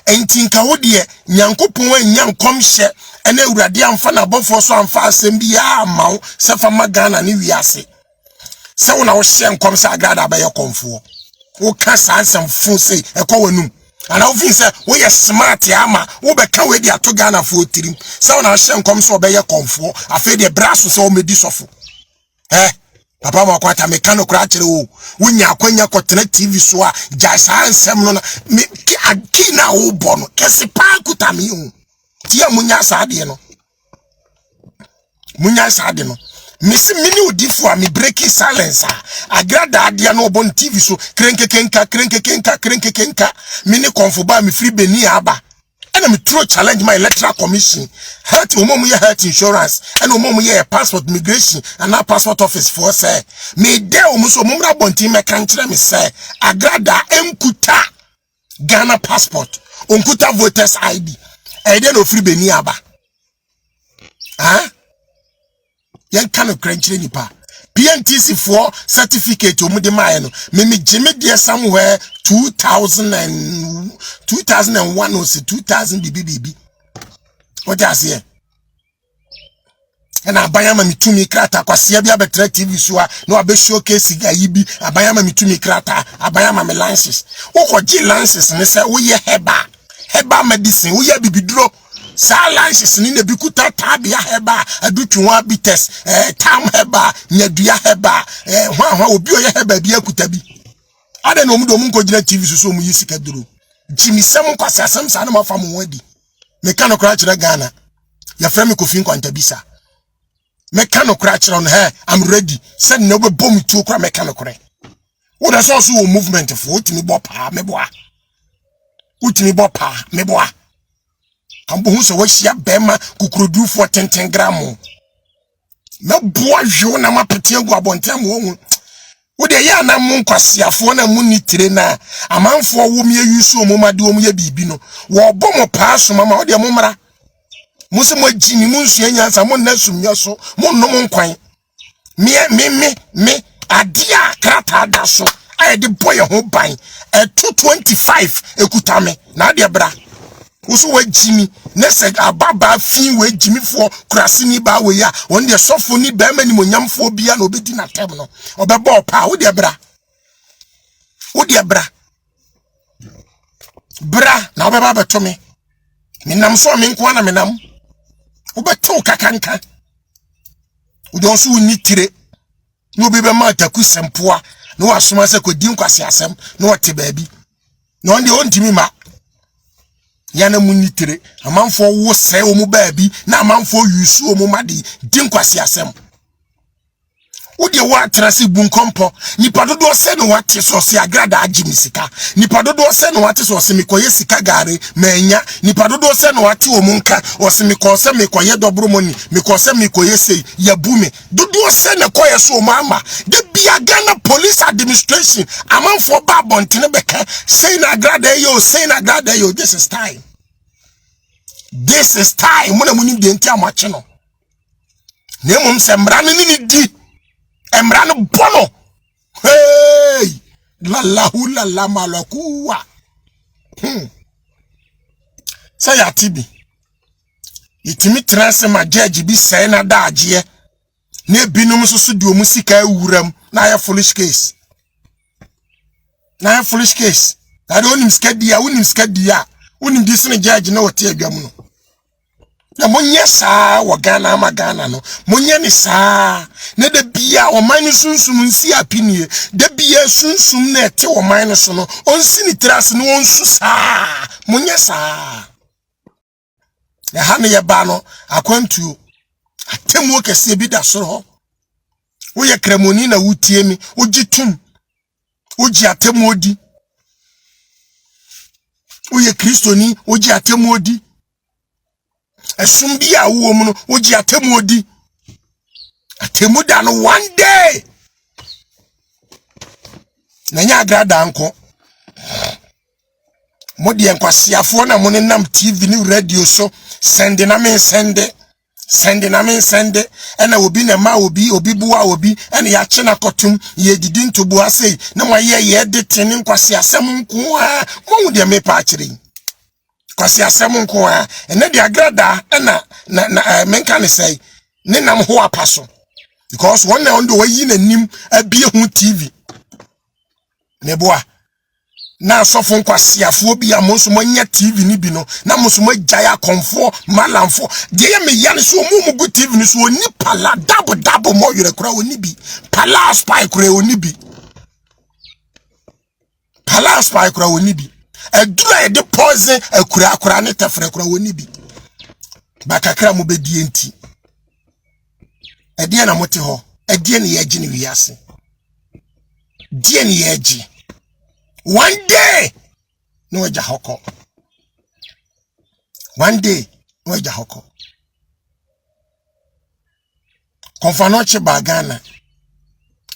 enti nka wo de Nyankopon anyankom hye ene awurade amfa na bofo so amfa asem bia mawo sefa magana ni wiase se wona wo hye nkom se agrada ba ye komfo wo ka sansem fo se ekwanum ana wo fin se wo ye smart ama wo be ka we di ato Ghana fo tirim se wona hye nkom so be ye komfo afi de braso so medi sofo papa Amoakwata me kanu kra kire wo wunya akwanya kotena TV so a jasa ansem no na me aki na wo bono kese pa kuta mi hu ti amunya saade no misi mini udifo a me breaking silence agrada ade na obon TV so krenkekenka mini konfoba me free beni aba and me throw challenge my electoral commission health umom ye health insurance and umom ye passport migration and na passport office for say me dey umuso mumra bonti me kan kire me say agrada enkuta Ghana passport onkuta voters ID e dey no free beni aba Yan kano krenchire nipa. PNTC for certificate omude ma no. Me jime there somewhere 2001 or 2000 BBB. What does here? And abayama mitumi krata kwase bia betre TV so a no abe showcase ga yibi abayama mitumi krata abayama me lances wo gi lances ne se wo ye heba medicine wo ye bibiduro sa lances ni na bikuta tabia heba adutwa bites tam heba nyadua heba hwa obi oye heba bia kuta bi ade no mu nko gina TV so mu yisika duro jimisem kwase asem sa na mafa mu wadi me kan okra kire Ghana ya frame Kofi Nkwanta Meka no kra kire on I'm ready. Said no be bom tu kra meka no kra. Wo da so so movement for utimi bopa meboa. Utimi bopa meboa. Kambo hu so wo hia bema kukurodu for 10 gram. Meboa hwo na mapete agu abontam wo hu. Wo de ya na mu nkwasiafo na mu nitire na amanfo wo me yusu omomade wo mu ya bibi no. Wo bom pa so mama wo de mo mra. Musi mo jini munsu enyansa mo nasum yoso mo nom nkwan me adia krata da so aye de boy ho ban 225 ekutame na de bra usu wa jimi nese ababa fin we jimi fo kurase ni ba we ya won de sofo ni ba ma ni monyamfo bia na obedi na tem no obebo pa wo de bra na obeba betome minam so me nko na menam ubeto kakanka udonso unitire no bebe ma taku sempoa no wasoma se kodi nkwase asem no wote baabi no onde ontimi ma yana munitire amanfo wo se o mu baabi na amanfo yusu o mu made di nkwase asem udi wa trase bunkompo nipa dodo se no wate so se agrada agimisika nipa dodo se no wate so se mikoye sika gare manya nipa dodo se no wate o munka o se mikose mikoye dobromoni mikose mikoye se yabume dodo se ne koye so mama de bia Ghana police administration amanfo ba bontene beka say na agrada yo this is time muna munim de ntia mache no nemum se mra ni di Emrano bono. Hey! La malakuwa. Say ya tibi. Itimi transe ma judge bi say na daje. Ne binum susu di omusika ewuram na ya foolish case. Na don't skadi ya, unim skadi ya. Unim disune judge na wote adwam no. Na monye saa wa Ghana ama Ghana no monye ni saa ne de bia o man sunsum nsi apinie de bia sunsum na ete o man so no onsi ni tras no onsu saa monye saa ya ha ne ye ba no akwantuo atemu kese bi da soro ho wo ye kremoni na wutie mi ogitum ogi atemu odi wo ye kristoni ogi atemu odi Esumbi a wo mu no ogi atemu odi atemu da no one day na nya agrada anko modi enkwasiafo na mo nam TV ni radio so sende na men sende ena obi na ma obi buwa obi ena ya che na kotum ye didi ntobu asei na mo ye de tene nkwasiasem nko a mo de me pa kire kwasi asem nko a ene de agrada na menka ne say ne nam ho apaso because one na ondo wayi nanim abie hu TV ne boa na sofo nkwasi afo bi amonso manya TV ni bi no na monso magya konfo malamfo de ye me ya ne so mu go TV ni so oni pala double mo yere kura oni bi pala spy kura oni bi Edura de poison akura ne tafre kura woni bi bakakra mo bedie nti edie na mote ho edie ne ye gine wiase die ne ye gi one day no eja hoko konfano che bagana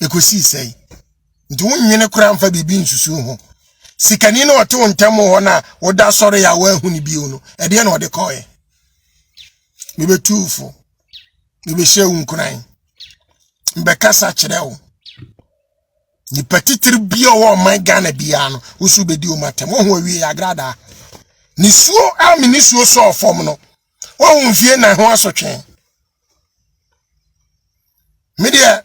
ekosi sei nti wonwene kura mfa bibi nsusu ho sikani no wote wontamo ho na woda sore ya wa hu ni bio no ede na wode koye mebe tufu Mebe hye unkuran. Mbekasa kyerɛ wo. Ni petitiri bia wo man Ghana bia no, wo so bedi o matem. Wo ho awie agrada. Ni suo ami ni suo so ofom no. Wo ho mfie na ho asotwe. Me de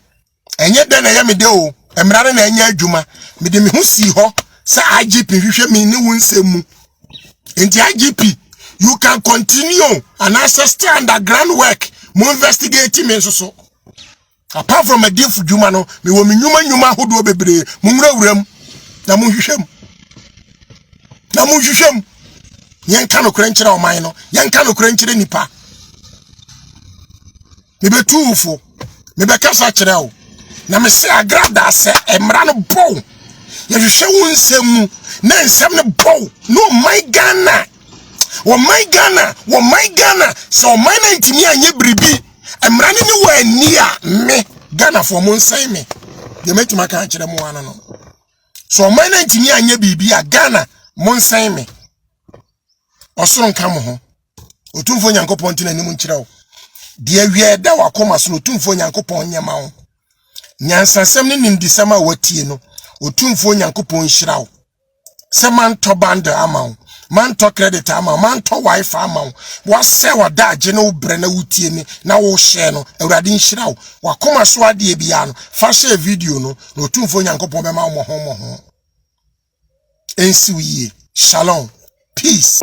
enye de na ye me de o. Emrare na enye adwuma. Me de me ho si ho sa IGP hwehwe me ni wo nsemu. Enti IGP, you can continue and stand underground work. Mo investigate me so. Apart from a deal for Jumano, me wo me nyuma hodo bebre, mo nwuram na mo hwehwem. Na mo hwehwem. Yen ka no krankyere o man no, yen ka no krankyere nipa. Me betuufo, me bekasa kyere o. Na me se agrada se emra no bow. Ye hwehwe wo nsem na nsem no bow. No my Ghana. Wo my Ghana, so my na ntimi anye bribi. Emra ni wo ani a me Ghana for mo nsan me. Ye metima ka kyere mo ano no. So my na ntimi anye bibi a Ghana mo nsan me. Osoro nka mo ho. Otumfo Nyankopɔn tina ni mu nkyere wo. De awie da wakoma so otumfo Nyankopɔn nyama wo. Nyansasem ne nimdisam a watie no. Otumfo Nyankopɔn hyira wo. Se man to bundle ama wo. Man to credit ama wo. Man to wifi ama wo. Wa se wa da agye no bre na wutie ni na wo share no. Awurade nhyira wo. Wakoma so ade bia no. Fa share video no. Na otumfo Nyankopɔn be ma wo mo ho. Ensi wiye. Shalom. Peace.